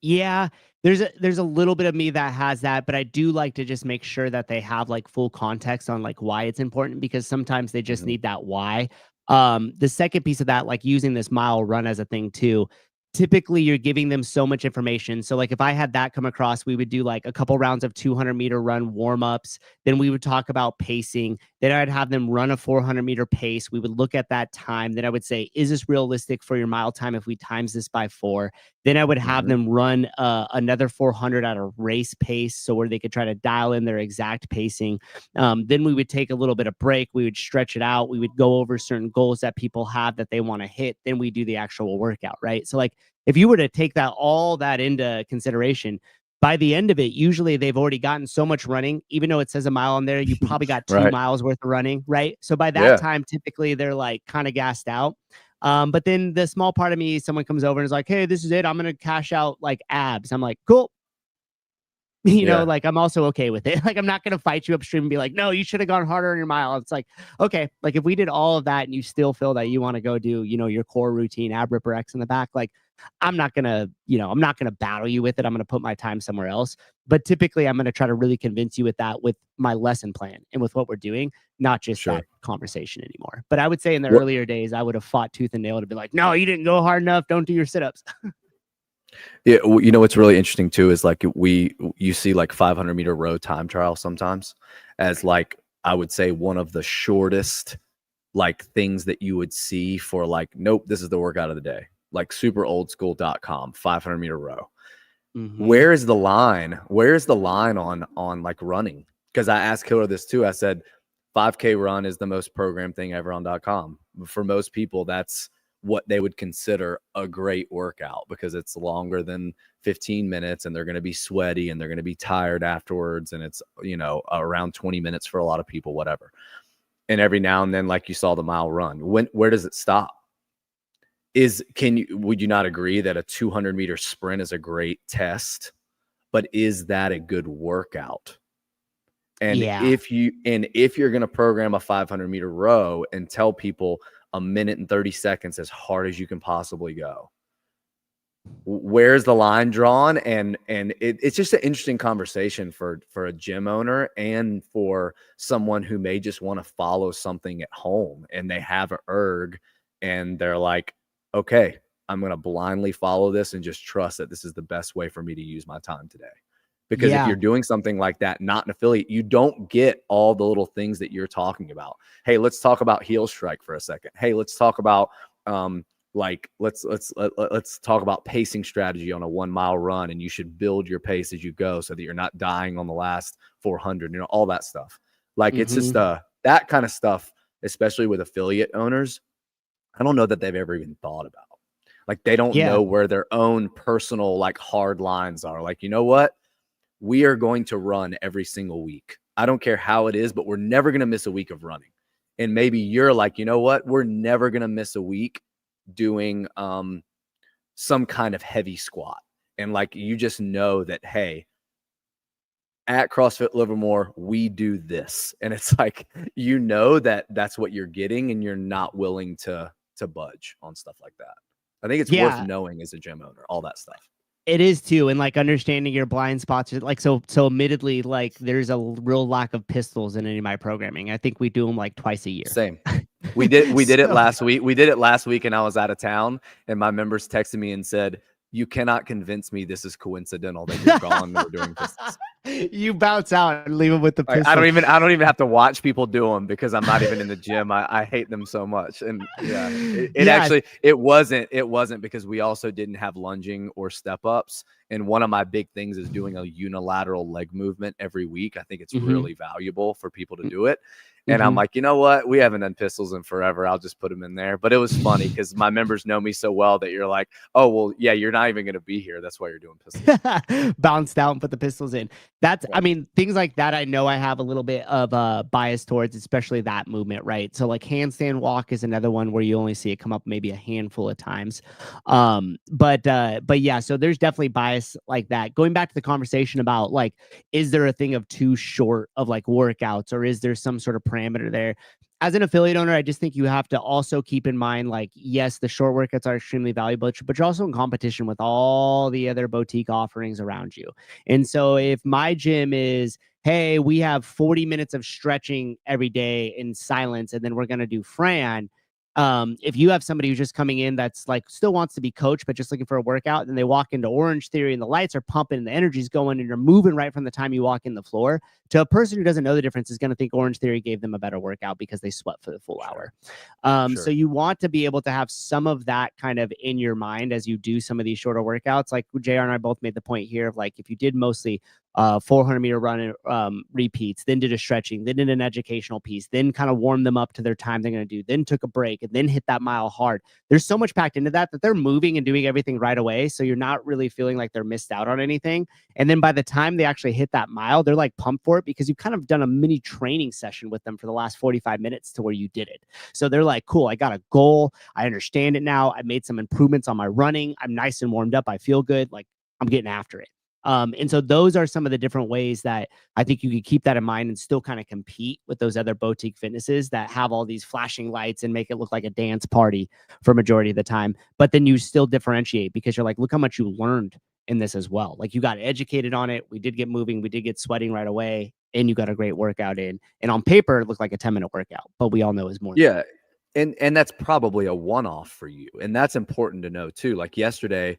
Yeah, there's a little bit of me that has that, but I do like to just make sure that they have like full context on like why it's important, because sometimes they just need that why. The second piece of that, like using this mile run as a thing too. Typically, you're giving them so much information. So, like, if I had that come across, we would do like a couple rounds of 200-meter run warm ups. Then we would talk about pacing. Then I'd have them run a 400-meter pace. We would look at that time. Then I would say, is this realistic for your mile time if we times this by 4? Then I would have them run another 400 at a race pace, so where they could try to dial in their exact pacing. Then we would take a little bit of break. We would stretch it out. We would go over certain goals that people have that they want to hit. Then we do the actual workout, right? So like if you were to take all that into consideration, by the end of it, usually they've already gotten so much running, even though it says a mile on there, you probably got 2 miles worth of running, right? So by that time, typically they're like kind of gassed out. But then the small part of me, someone comes over and is like, hey, this is it. I'm going to cash out like abs. I'm like, cool. You know, like I'm also okay with it. Like I'm not going to fight you upstream and be like, no, you should have gone harder on your mile. It's like, okay, like if we did all of that and you still feel that you want to go do, you know, your core routine, ab ripper X in the back, like I'm not going to, you know, I'm not going to battle you with it. I'm going to put my time somewhere else. But typically I'm going to try to really convince you with that, with my lesson plan and with what we're doing, not just that conversation anymore. But I would say in the earlier days, I would have fought tooth and nail to be like, no, you didn't go hard enough. Don't do your sit-ups. Yeah, you know what's really interesting too is like you see like 500-meter row time trial sometimes as like I would say one of the shortest like things that you would see for like, nope, this is the workout of the day. Like superoldschool.com 500-meter row. Where is the line? Where's the line on like running? Because I asked Killer this too. I said 5K run is the most programmed thing ever on .com. For most people, that's what they would consider a great workout because it's longer than 15 minutes and they're going to be sweaty and they're going to be tired afterwards. And it's, you know, around 20 minutes for a lot of people, whatever. And every now and then, like you saw the mile run, where does it stop? Would you not agree that a 200-meter sprint is a great test, but is that a good workout? And if you're going to program a 500-meter row and tell people 1 minute and 30 seconds as hard as you can possibly go, where's the line drawn? And it's just an interesting conversation for a gym owner and for someone who may just want to follow something at home and they have an erg and they're like, okay, I'm going to blindly follow this and just trust that this is the best way for me to use my time today. Because if you're doing something like that, not an affiliate, you don't get all the little things that you're talking about. Hey, let's talk about heel strike for a second. Hey, let's talk about let's talk about pacing strategy on a 1 mile run, and you should build your pace as you go so that you're not dying on the last 400. You know, all that stuff. Like it's just that kind of stuff, especially with affiliate owners. I don't know that they've ever even thought about. Like they don't know where their own personal like hard lines are. Like, you know what? We are going to run every single week. I don't care how it is, but we're never going to miss a week of running. And maybe you're like, you know what? We're never going to miss a week doing some kind of heavy squat. And like, you just know that, hey, at CrossFit Livermore, we do this. And it's like, you know that that's what you're getting and you're not willing to budge on stuff like that. I think it's worth knowing as a gym owner, all that stuff. It is too, and like understanding your blind spots. Like so admittedly, like there's a real lack of pistols in any of my programming. I think we do them like twice a year. Same. We did it last week. We did it last week, and I was out of town, and my members texted me and said, "You cannot convince me this is coincidental that you're gone and we're doing pistols." You bounce out and leave them with the pistol. I don't even have to watch people do them because I'm not even in the gym. I hate them so much. And actually it wasn't because we also didn't have lunging or step ups. And one of my big things is doing a unilateral leg movement every week. I think it's really valuable for people to do it. And I'm Mhm. like, you know what? We haven't done pistols in forever. I'll just put them in there. But it was funny because my members know me so well that you're like, oh, well, yeah, you're not even going to be here. That's why you're doing pistols. Bounced out and put the pistols in. That's, Yeah. I mean, things like that. I know I have a little bit of bias towards, especially that movement, right? So like handstand walk is another one where you only see it come up maybe a handful of times. But yeah, so there's definitely bias like that. Going back to the conversation about like, is there a thing of too short of like workouts, or is there some sort of parameter there? As an affiliate owner, I just think you have to also keep in mind, like, yes, the short workouts are extremely valuable, but you're also in competition with all the other boutique offerings around you. And so if my gym is, hey, we have 40 minutes of stretching every day in silence, and then we're going to do Fran. If you have somebody who's just coming in that's like still wants to be coached, but just looking for a workout, and they walk into Orange Theory and the lights are pumping and the energy's going and you're moving right from the time you walk in the floor, to a person who doesn't know the difference is going to think Orange Theory gave them a better workout because they sweat for the full hour. So you want to be able to have some of that kind of in your mind as you do some of these shorter workouts. Like JR and I both made the point here of like, if you did mostly 400-meter run repeats, then did a stretching, then did an educational piece, then kind of warm them up to their time they're going to do, then took a break, and then hit that mile hard. There's so much packed into that they're moving and doing everything right away. So you're not really feeling like they're missed out on anything. And then by the time they actually hit that mile, they're like pumped for it because you've kind of done a mini training session with them for the last 45 minutes to where you did it. So they're like, cool, I got a goal. I understand it now. I made some improvements on my running. I'm nice and warmed up. I feel good. Like I'm getting after it. And so those are some of the different ways that I think you could keep that in mind and still kind of compete with those other boutique fitnesses that have all these flashing lights and make it look like a dance party for majority of the time. But then you still differentiate because you're like, look how much you learned in this as well. Like you got educated on it. We did get moving. We did get sweating right away. And you got a great workout in. And on paper, it looked like a 10-minute workout, but we all know is more. Yeah. And that's probably a one-off for you. And that's important to know too. Like yesterday,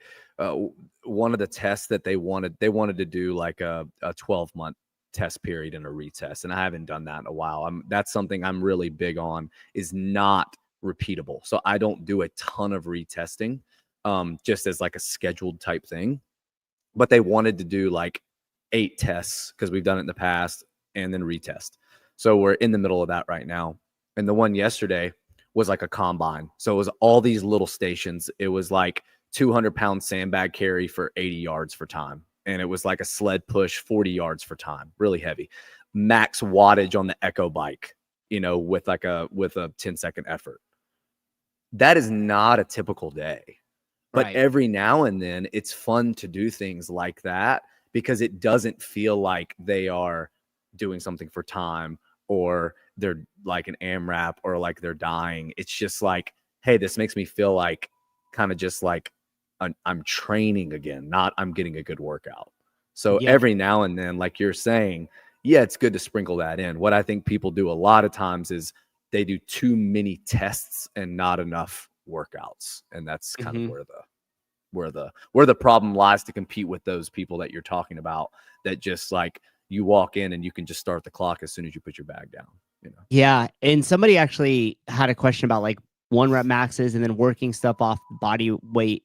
one of the tests that they wanted to do like a 12-month test period and a retest. And I haven't done that in a while. That's something I'm really big on, is not repeatable. So I don't do a ton of retesting, just as like a scheduled type thing. But they wanted to do like 8 tests because we've done it in the past, and then retest. So we're in the middle of that right now. And the one yesterday was like a combine. So it was all these little stations. It was like 200-pound sandbag carry for 80 yards for time. And it was like a sled push 40 yards for time, really heavy. Max wattage on the Echo bike, with a 10-second effort. That is not a typical day. But Right. every now and then it's fun to do things like that because it doesn't feel like they are doing something for time, or they're like an AMRAP, or like they're dying. It's just like, hey, this makes me feel like kind of just like I'm training again, not I'm getting a good workout. So every now and then, like you're saying, yeah, it's good to sprinkle that in. What I think people do a lot of times is they do too many tests and not enough workouts. And that's kind of where the problem lies, to compete with those people that you're talking about, that just like you walk in and you can just start the clock as soon as you put your bag down. Yeah. And somebody actually had a question about like 1-rep maxes and then working stuff off body weight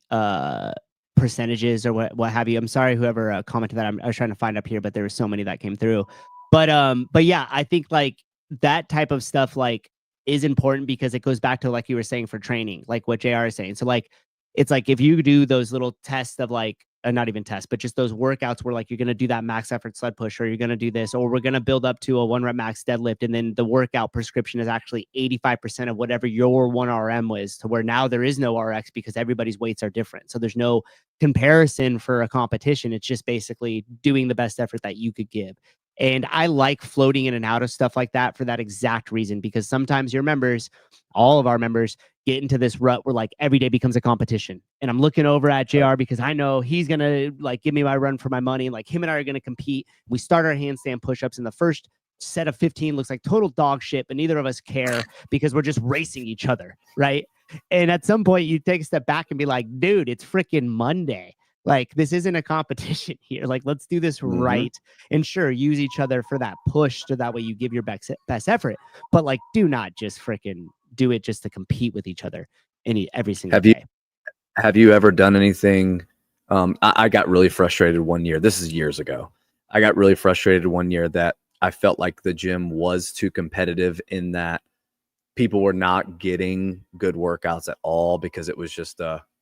percentages or what have you. I'm sorry, whoever commented that. I was trying to find up here, but there were so many that came through. But yeah, I think like that type of stuff like is important because it goes back to like you were saying for training, like what JR is saying. So like it's like if you do those little tests of like not even tests, but just those workouts where like you're going to do that max effort sled push, or you're going to do this, or we're going to build up to a 1-rep max deadlift. And then the workout prescription is actually 85% of whatever your 1RM was, to where now there is no RX because everybody's weights are different. So there's no comparison for a competition. It's just basically doing the best effort that you could give. And I like floating in and out of stuff like that for that exact reason, because sometimes your members, all of our members, get into this rut where like every day becomes a competition. And I'm looking over at JR because I know he's going to like give me my run for my money. And like him and I are going to compete. We start our handstand push-ups, and the first set of 15 looks like total dog shit, but neither of us care because we're just racing each other. Right. And at some point you take a step back and be like, dude, it's freaking Monday. Like, this isn't a competition here. Like, let's do this right. And sure, use each other for that push so that way you give your best effort. But like, do not just freaking do it just to compete with each other every single day. Have you ever done anything? I got really frustrated one year. This is years ago. I got really frustrated one year that I felt like the gym was too competitive in that people were not getting good workouts at all because it was just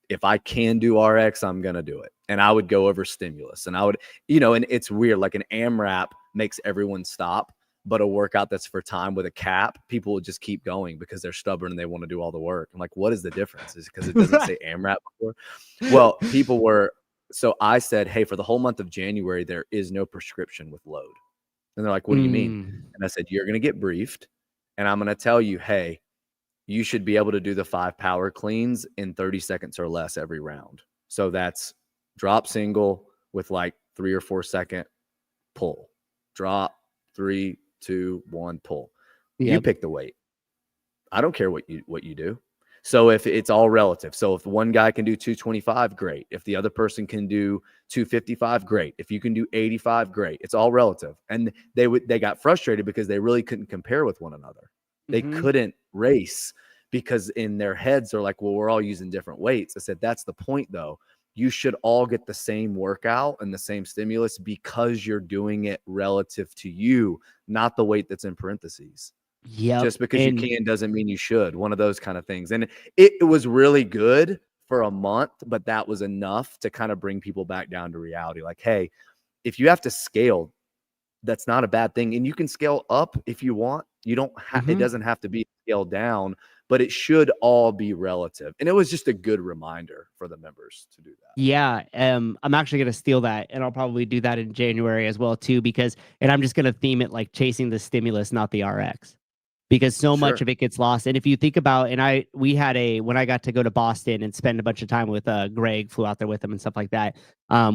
if I can do RX, I'm going to do it. And I would go over stimulus, and I would, and it's weird. Like an AMRAP makes everyone stop, but a workout that's for time with a cap, people will just keep going because they're stubborn and they want to do all the work. I'm like, what is the difference? Is it because it doesn't say AMRAP before? Well, people were, so I said, hey, for the whole month of January, there is no prescription with load. And they're like, what do you mean? And I said, you're going to get briefed, and I'm going to tell you, hey, you should be able to do the 5 power cleans in 30 seconds or less every round. So that's drop single with like 3 or 4 second pull, drop, 3, 2, 1, pull. Yep. You pick the weight. I don't care what you do. So if it's all relative. So if one guy can do 225, great. If the other person can do 255, great. If you can do 85, great. It's all relative. And they got frustrated because they really couldn't compare with one another. They couldn't race because in their heads they're like, well, we're all using different weights. I said, that's the point though. You should all get the same workout and the same stimulus because you're doing it relative to you, not the weight that's in parentheses. Yeah. Just because you can doesn't mean you should. One of those kind of things. And it was really good for a month, but that was enough to kind of bring people back down to reality. Like, hey, if you have to scale, that's not a bad thing. And you can scale up if you want. You don't have, it doesn't have to be scaled down, but it should all be relative. And it was just a good reminder for the members to do that. Yeah. I'm actually going to steal that, and I'll probably do that in January as well too, and I'm just going to theme it like chasing the stimulus, not the RX. Because so much of it gets lost. And if you think about, when I got to go to Boston and spend a bunch of time with Greg, flew out there with him and stuff like that.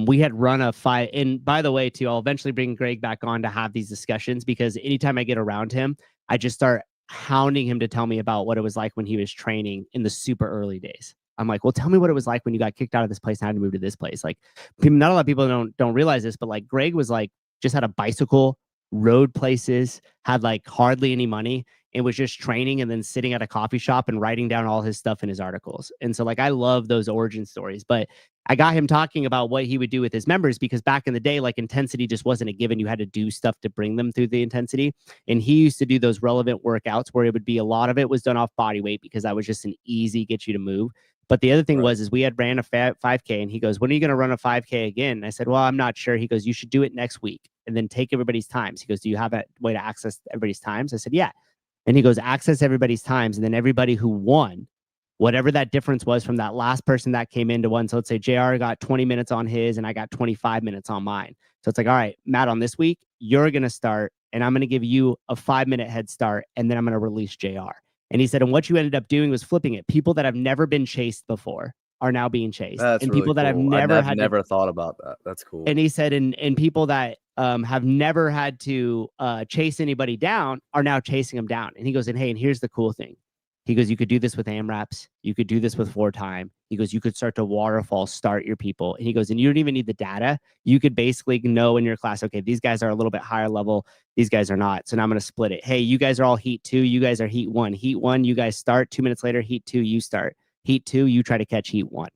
We had run a 5. And by the way, too, I'll eventually bring Greg back on to have these discussions, because anytime I get around him, I just start hounding him to tell me about what it was like when he was training in the super early days. I'm like, well, tell me what it was like when you got kicked out of this place and had to move to this place. Like, not a lot of people don't realize this, but like Greg was like, just had a bicycle, rode places, had like hardly any money, and was just training and then sitting at a coffee shop and writing down all his stuff in his articles. And so like, I love those origin stories, but I got him talking about what he would do with his members, because back in the day, like intensity just wasn't a given. You had to do stuff to bring them through the intensity. And he used to do those relevant workouts where it would be, a lot of it was done off body weight, because that was just an easy get you to move. But the other thing is we had ran a 5K, and he goes, when are you going to run a 5K again? And I said, well, I'm not sure. He goes, you should do it next week and then take everybody's times. He goes, do you have a way to access everybody's times? I said, yeah. And he goes, access everybody's times. And then everybody who won, whatever that difference was from that last person that came into one. So let's say JR got 20 minutes on his and I got 25 minutes on mine. So it's like, all right, Matt, on this week, you're going to start and I'm going to give you a 5-minute head start. And then I'm going to release JR. And he said, and what you ended up doing was flipping it. People that have never been chased before are now being chased. That's and really people that have cool. never never thought about that. That's cool. And he said, and people that have never had to chase anybody down are now chasing them down. And he goes, and hey, and here's the cool thing. He goes, you could do this with AMRAPs. You could do this with 4 time. He goes, you could start to waterfall start your people. And he goes, and you don't even need the data. You could basically know in your class, okay, these guys are a little bit higher level. These guys are not. So now I'm going to split it. Hey, you guys are all heat 2. You guys are heat 1. Heat 1, you guys start. 2 minutes later, heat 2, you start. Heat 2, you try to catch heat 1.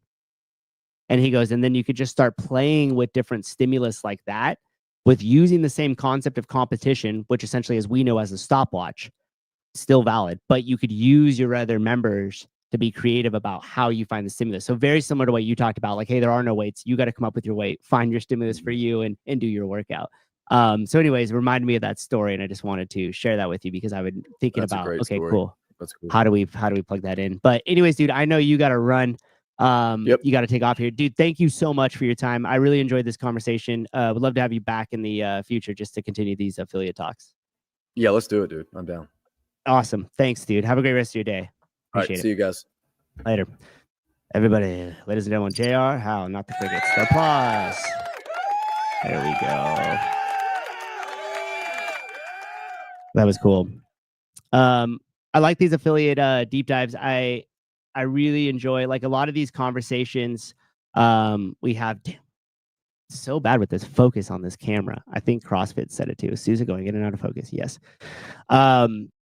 And he goes, and then you could just start playing with different stimulus like that, with using the same concept of competition, which essentially, as we know, as a stopwatch, still valid, but you could use your other members to be creative about how you find the stimulus. So very similar to what you talked about, like, hey, there are no weights. You got to come up with your weight, find your stimulus for you, and do your workout. So anyways, it reminded me of that story, and I just wanted to share that with you because I've been thinking about, okay, story. Cool. That's cool. How do we plug that in? But anyways, dude, I know you got to run. You got to take off here, dude. Thank you so much for your time. I really enjoyed this conversation. Would love to have you back in the future just to continue these affiliate talks. Yeah, let's do it, dude. I'm down. Awesome. Thanks, dude. Have a great rest of your day. Appreciate it. See you guys later. Everybody, ladies and gentlemen, JR, how not to forget the applause. There we go. That was cool. I like these affiliate deep dives. I really enjoy, like, a lot of these conversations we have. Damn, so bad with this focus on this camera. I think CrossFit said it too. Souza going in and out of focus. Yes.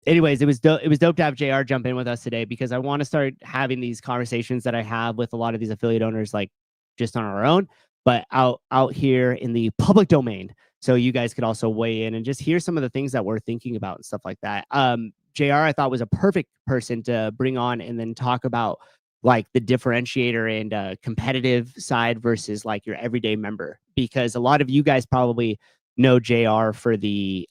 Anyways, it was dope to have JR jump in with us today, because I want to start having these conversations that I have with a lot of these affiliate owners, like just on our own, but out here in the public domain. so you guys could also weigh in and just hear some of the things that we're thinking about and stuff like that. JR, I thought, was a perfect person to bring on and then talk about like the differentiator and competitive side versus like your everyday member, because a lot of you guys probably know JR for the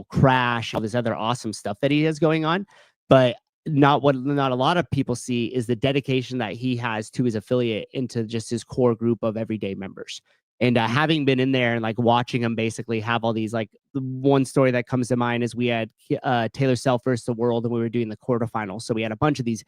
crash, all this other awesome stuff that he has going on, but not a lot of people see is the dedication that he has to his affiliate into just his core group of everyday members. And having been in there and like watching him basically have all these, like, the one story that comes to mind is we had Taylor Self versus the world, and we were doing the quarterfinals. So we had a bunch of these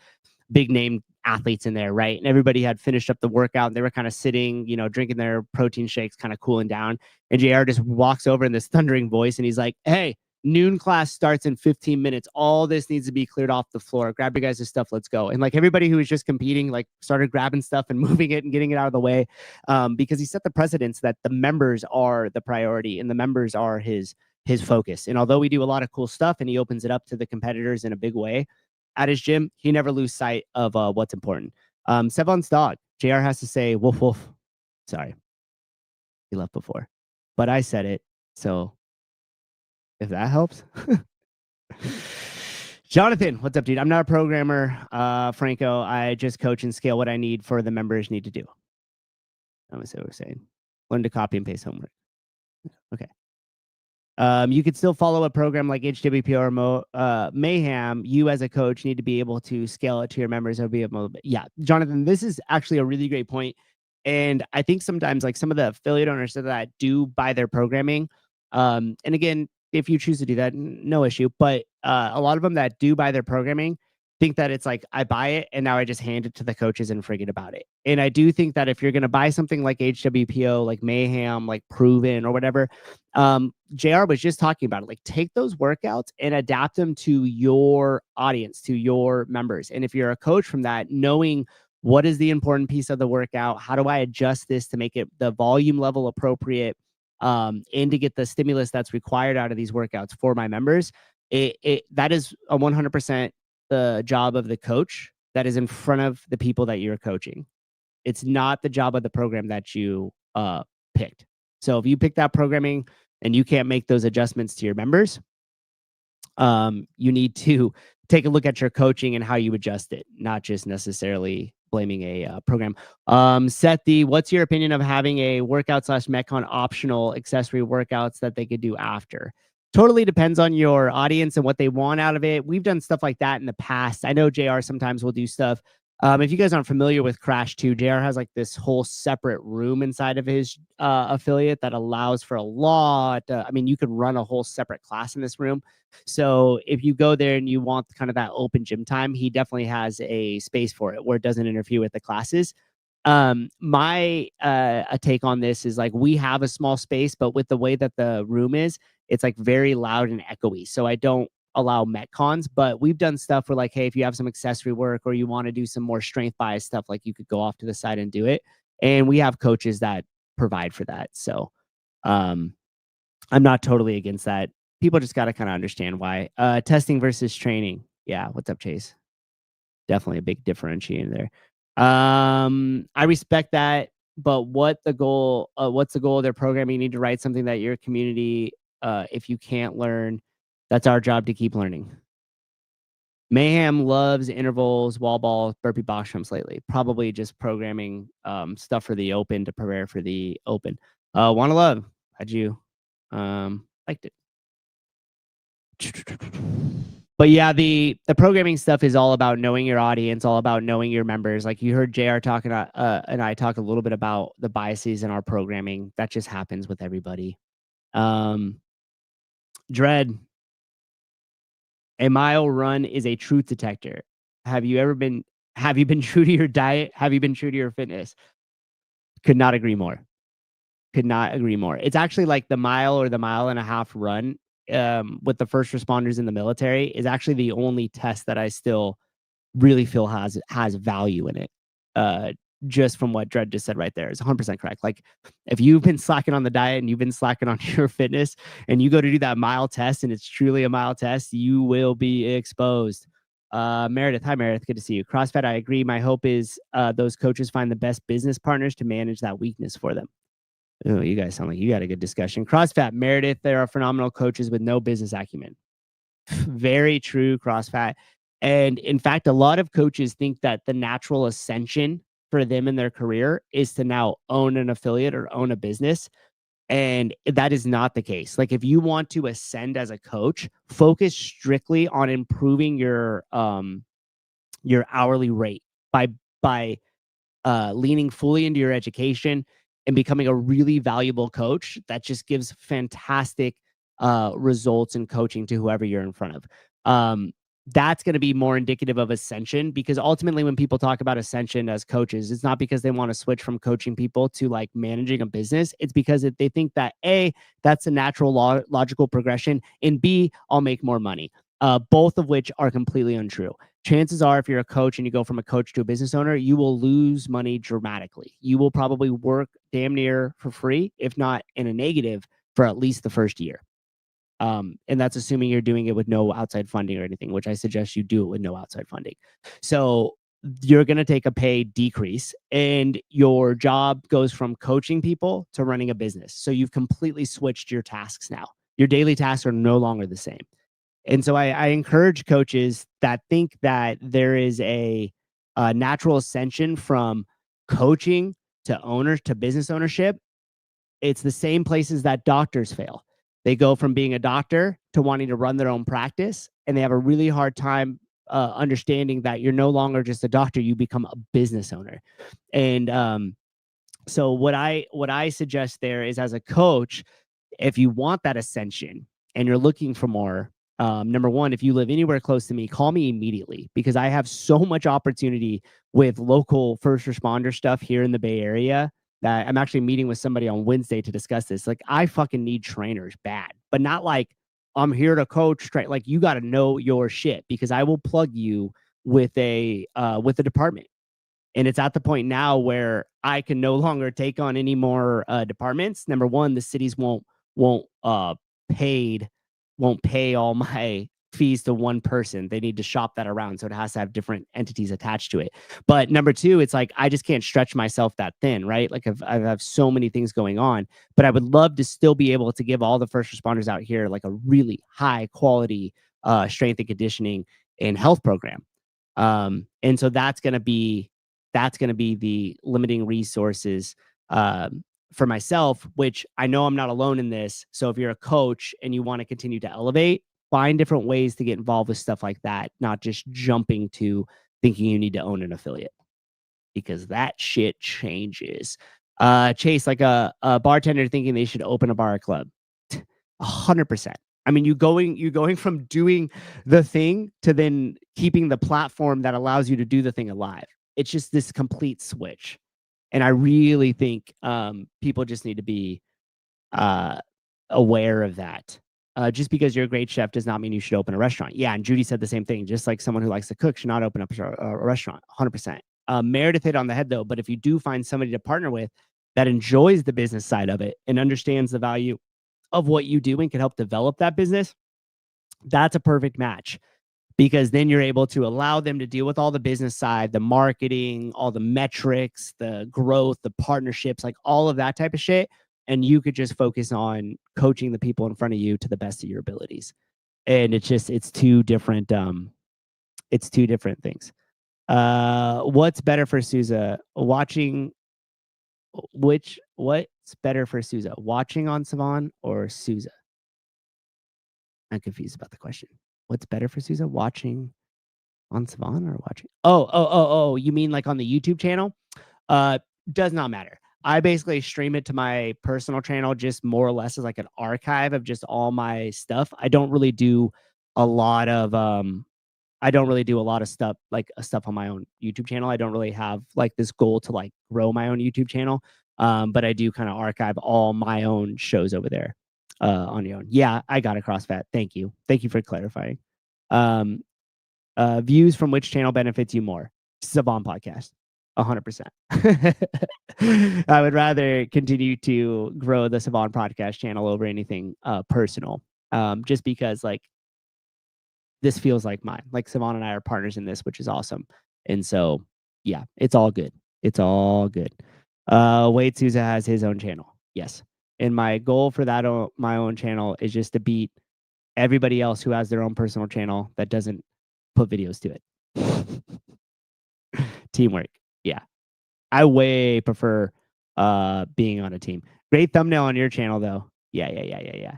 big name athletes in there, right? And everybody had finished up the workout and they were kind of sitting, drinking their protein shakes, kind of cooling down. And JR just walks over in this thundering voice and he's like, "Hey, noon class starts in 15 minutes. All this needs to be cleared off the floor. Grab your guys' stuff. Let's go." And like everybody who was just competing, like started grabbing stuff and moving it and getting it out of the way, because he set the precedence that the members are the priority and the members are his focus. And although we do a lot of cool stuff and he opens it up to the competitors in a big way at his gym, he never lose sight of what's important. Sevon's dog, JR has to say woof woof. Sorry, he left before, but I said it, so if that helps. Jonathan, what's up, dude? I'm not a programmer, Franco. I just coach and scale what I need for the members need to do. I'm gonna say what we're saying. Learn to copy and paste homework. Okay. You could still follow a program like HWP or Mayhem. You as a coach need to be able to scale it to your members. It'll be a little bit. Yeah, Jonathan, this is actually a really great point. And I think sometimes like some of the affiliate owners that do buy their programming, and again, if you choose to do that, no issue. But a lot of them that do buy their programming think that it's like, I buy it and now I just hand it to the coaches and forget about it. And I do think that if you're going to buy something like HWPO, like Mayhem, like Proven or whatever, JR was just talking about it. Like, take those workouts and adapt them to your audience, to your members. And if you're a coach from that, knowing what is the important piece of the workout, how do I adjust this to make it the volume level appropriate, and to get the stimulus that's required out of these workouts for my members, that is a 100% the job of the coach that is in front of the people that you're coaching. It's not the job of the program that you picked. So if you pick that programming and you can't make those adjustments to your members, you need to take a look at your coaching and how you adjust it, not just necessarily blaming a program. Sethi, what's your opinion of having a workout / Metcon optional accessory workouts that they could do after? Totally depends on your audience and what they want out of it. We've done stuff like that in the past. I know JR sometimes will do stuff. If you guys aren't familiar with Crash 2, JR has like this whole separate room inside of his affiliate that allows for a lot. I mean, you could run a whole separate class in this room. So if you go there and you want kind of that open gym time, he definitely has a space for it where it doesn't interfere with the classes. My take on this is like, we have a small space, but with the way that the room is, it's like very loud and echoey. So I don't allow Metcons, but we've done stuff where like, hey, if you have some accessory work or you want to do some more strength bias stuff, like you could go off to the side and do it. And we have coaches that provide for that. So I'm not totally against that. People just got to kind of understand why. Testing versus training. Yeah. What's up, Chase? Definitely a big differentiator there. I respect that, but what's the goal of their programming? You need to write something that your community, if you can't learn, that's our job to keep learning. Mayhem loves intervals, wall ball, burpee box jumps lately. Probably just programming stuff for the open to prepare for the open. Wanna love, how'd you liked it? But yeah, the programming stuff is all about knowing your audience, all about knowing your members. Like you heard JR talking and I talk a little bit about the biases in our programming. That just happens with everybody. Dread, a mile run is a truth detector. Have you been true to your diet? Have you been true to your fitness? Could not agree more. Could not agree more. It's actually like the mile or the mile and a half run with the first responders in the military is actually the only test that I still really feel has value in it. Just from what Dredd just said right there is 100% correct. Like if you've been slacking on the diet and you've been slacking on your fitness and you go to do that mile test and it's truly a mile test, you will be exposed. Meredith, hi Meredith, good to see you. CrossFit, I agree. My hope is those coaches find the best business partners to manage that weakness for them. Oh, you guys sound like you got a good discussion. CrossFit, Meredith, there are phenomenal coaches with no business acumen. Very true, CrossFit. And in fact, a lot of coaches think that the natural ascension for them in their career is to now own an affiliate or own a business. And that is not the case. Like, if you want to ascend as a coach, focus strictly on improving your hourly rate by leaning fully into your education and becoming a really valuable coach that just gives fantastic results in coaching to whoever you're in front of. That's going to be more indicative of ascension, because ultimately when people talk about ascension as coaches, it's not because they want to switch from coaching people to like managing a business. It's because they think that A, that's a natural logical progression, and B, I'll make more money. Both of which are completely untrue. Chances are, if you're a coach and you go from a coach to a business owner, you will lose money dramatically. You will probably work damn near for free, if not in a negative, for at least the first year. And that's assuming you're doing it with no outside funding or anything, which I suggest you do it with no outside funding. So you're going to take a pay decrease, and your job goes from coaching people to running a business. So you've completely switched your tasks now. Your daily tasks are no longer the same. And so I encourage coaches that think that there is a natural ascension from coaching to owners to business ownership. It's the same places that doctors fail. They go from being a doctor to wanting to run their own practice, and they have a really hard time understanding that you're no longer just a doctor, you become a business owner. And so what I suggest there is, as a coach, if you want that ascension and you're looking for more, number one, if you live anywhere close to me, call me immediately, because I have so much opportunity with local first responder stuff here in the Bay Area that I'm actually meeting with somebody on Wednesday to discuss this. Like, I fucking need trainers bad, but not like I'm here to coach. Like, you got to know your shit, because I will plug you with a department. And it's at the point now where I can no longer take on any more departments. Number one, the cities won't pay all my fees to one person. They need to shop that around, so it has to have different entities attached to it. But number two, it's like, I just can't stretch myself that thin, right? Like, I have so many things going on, but I would love to still be able to give all the first responders out here like a really high quality strength and conditioning and health program. And so that's going to be the limiting resources for myself, which I know I'm not alone in this. So if you're a coach and you want to continue to elevate, find different ways to get involved with stuff like that, not just jumping to thinking you need to own an affiliate, because that shit changes. Chase, like a bartender thinking they should open a bar or club. 100%. I mean, you're going from doing the thing to then keeping the platform that allows you to do the thing alive. It's just this complete switch. And I really think people just need to be aware of that. Just because you're a great chef does not mean you should open a restaurant. Yeah, and Judy said the same thing. Just like someone who likes to cook should not open up a restaurant. 100%. Meredith hit on the head, though. But if you do find somebody to partner with that enjoys the business side of it and understands the value of what you do and can help develop that business, that's a perfect match. Because then you're able to allow them to deal with all the business side, the marketing, all the metrics, the growth, the partnerships, like all of that type of shit. And you could just focus on coaching the people in front of you to the best of your abilities. And it's two different things. What's better for Souza? What's better for Souza? Watching on Savan or Souza? I'm confused about the question. What's better for Souza? Watching on Savan or watching? Oh, you mean like on the YouTube channel? Does not matter. I basically stream it to my personal channel, just more or less as like an archive of just all my stuff. I don't really do a lot of stuff like stuff on my own YouTube channel. I don't really have like this goal to like grow my own YouTube channel. But I do kind of archive all my own shows over there on your own. Yeah, I got a CrossFit. Thank you for clarifying. Views from which channel benefits you more? Saban podcast. 100%. I would rather continue to grow the Savan podcast channel over anything personal. Just because like this feels like mine. Like Savan and I are partners in this, which is awesome. And so yeah, it's all good. Wade Souza has his own channel. Yes. And my goal for that my own channel is just to beat everybody else who has their own personal channel that doesn't put videos to it. Teamwork. Yeah. I way prefer being on a team. Great thumbnail on your channel though. Yeah.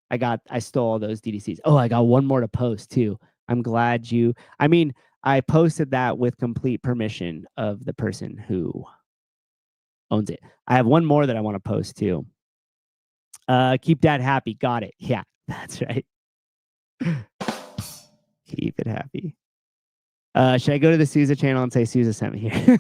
I stole all those DDCs. Oh, I got one more to post too. I'm glad I posted that with complete permission of the person who owns it. I have one more that I want to post too. Keep dad happy. Got it. Yeah, that's right. Keep it happy. Should I go to the Souza channel and say Souza sent me here?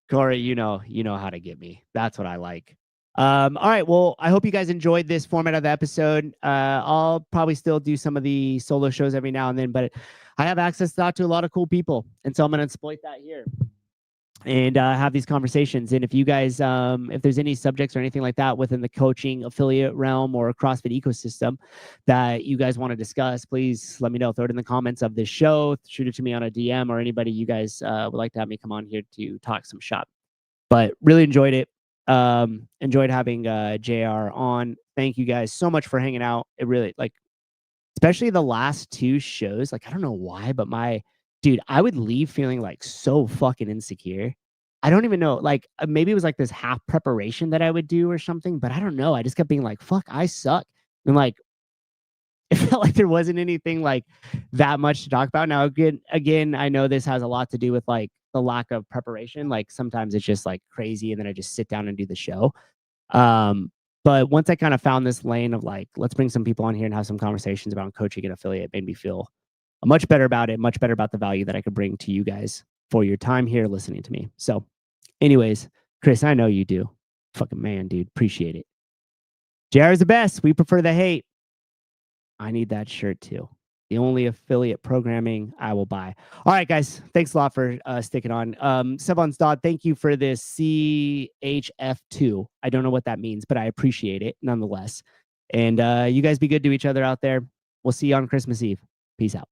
Corey, you know how to get me. That's what I like. All right. Well, I hope you guys enjoyed this format of the episode. I'll probably still do some of the solo shows every now and then, but I have access to a lot of cool people. And so I'm going to exploit that here and have these conversations. And if you guys, if there's any subjects or anything like that within the coaching affiliate realm or CrossFit ecosystem that you guys want to discuss, please let me know. Throw it in the comments of this show, shoot it to me on a DM, or anybody you guys would like to have me come on here to talk some shop. But really enjoyed it. Enjoyed having JR on. Thank you guys so much for hanging out. It really, like, especially the last two shows, like, I don't know why, but dude, I would leave feeling like so fucking insecure. I don't even know, like, maybe it was like this half preparation that I would do or something, but I don't know. I just kept being like, fuck, I suck. And like, it felt like there wasn't anything like that much to talk about. Now, again, I know this has a lot to do with like the lack of preparation. Like sometimes it's just like crazy and then I just sit down and do the show. But once I kind of found this lane of like, let's bring some people on here and have some conversations about coaching and affiliate, it made me feel much better about it, much better about the value that I could bring to you guys for your time here listening to me. So anyways, Chris, I know you do. Fucking man, dude. Appreciate it. JR is the best. We prefer the hate. I need that shirt too. The only affiliate programming I will buy. All right, guys. Thanks a lot for sticking on. Sevon's Dodd, thank you for this CHF2. I don't know what that means, but I appreciate it nonetheless. And you guys be good to each other out there. We'll see you on Christmas Eve. Peace out.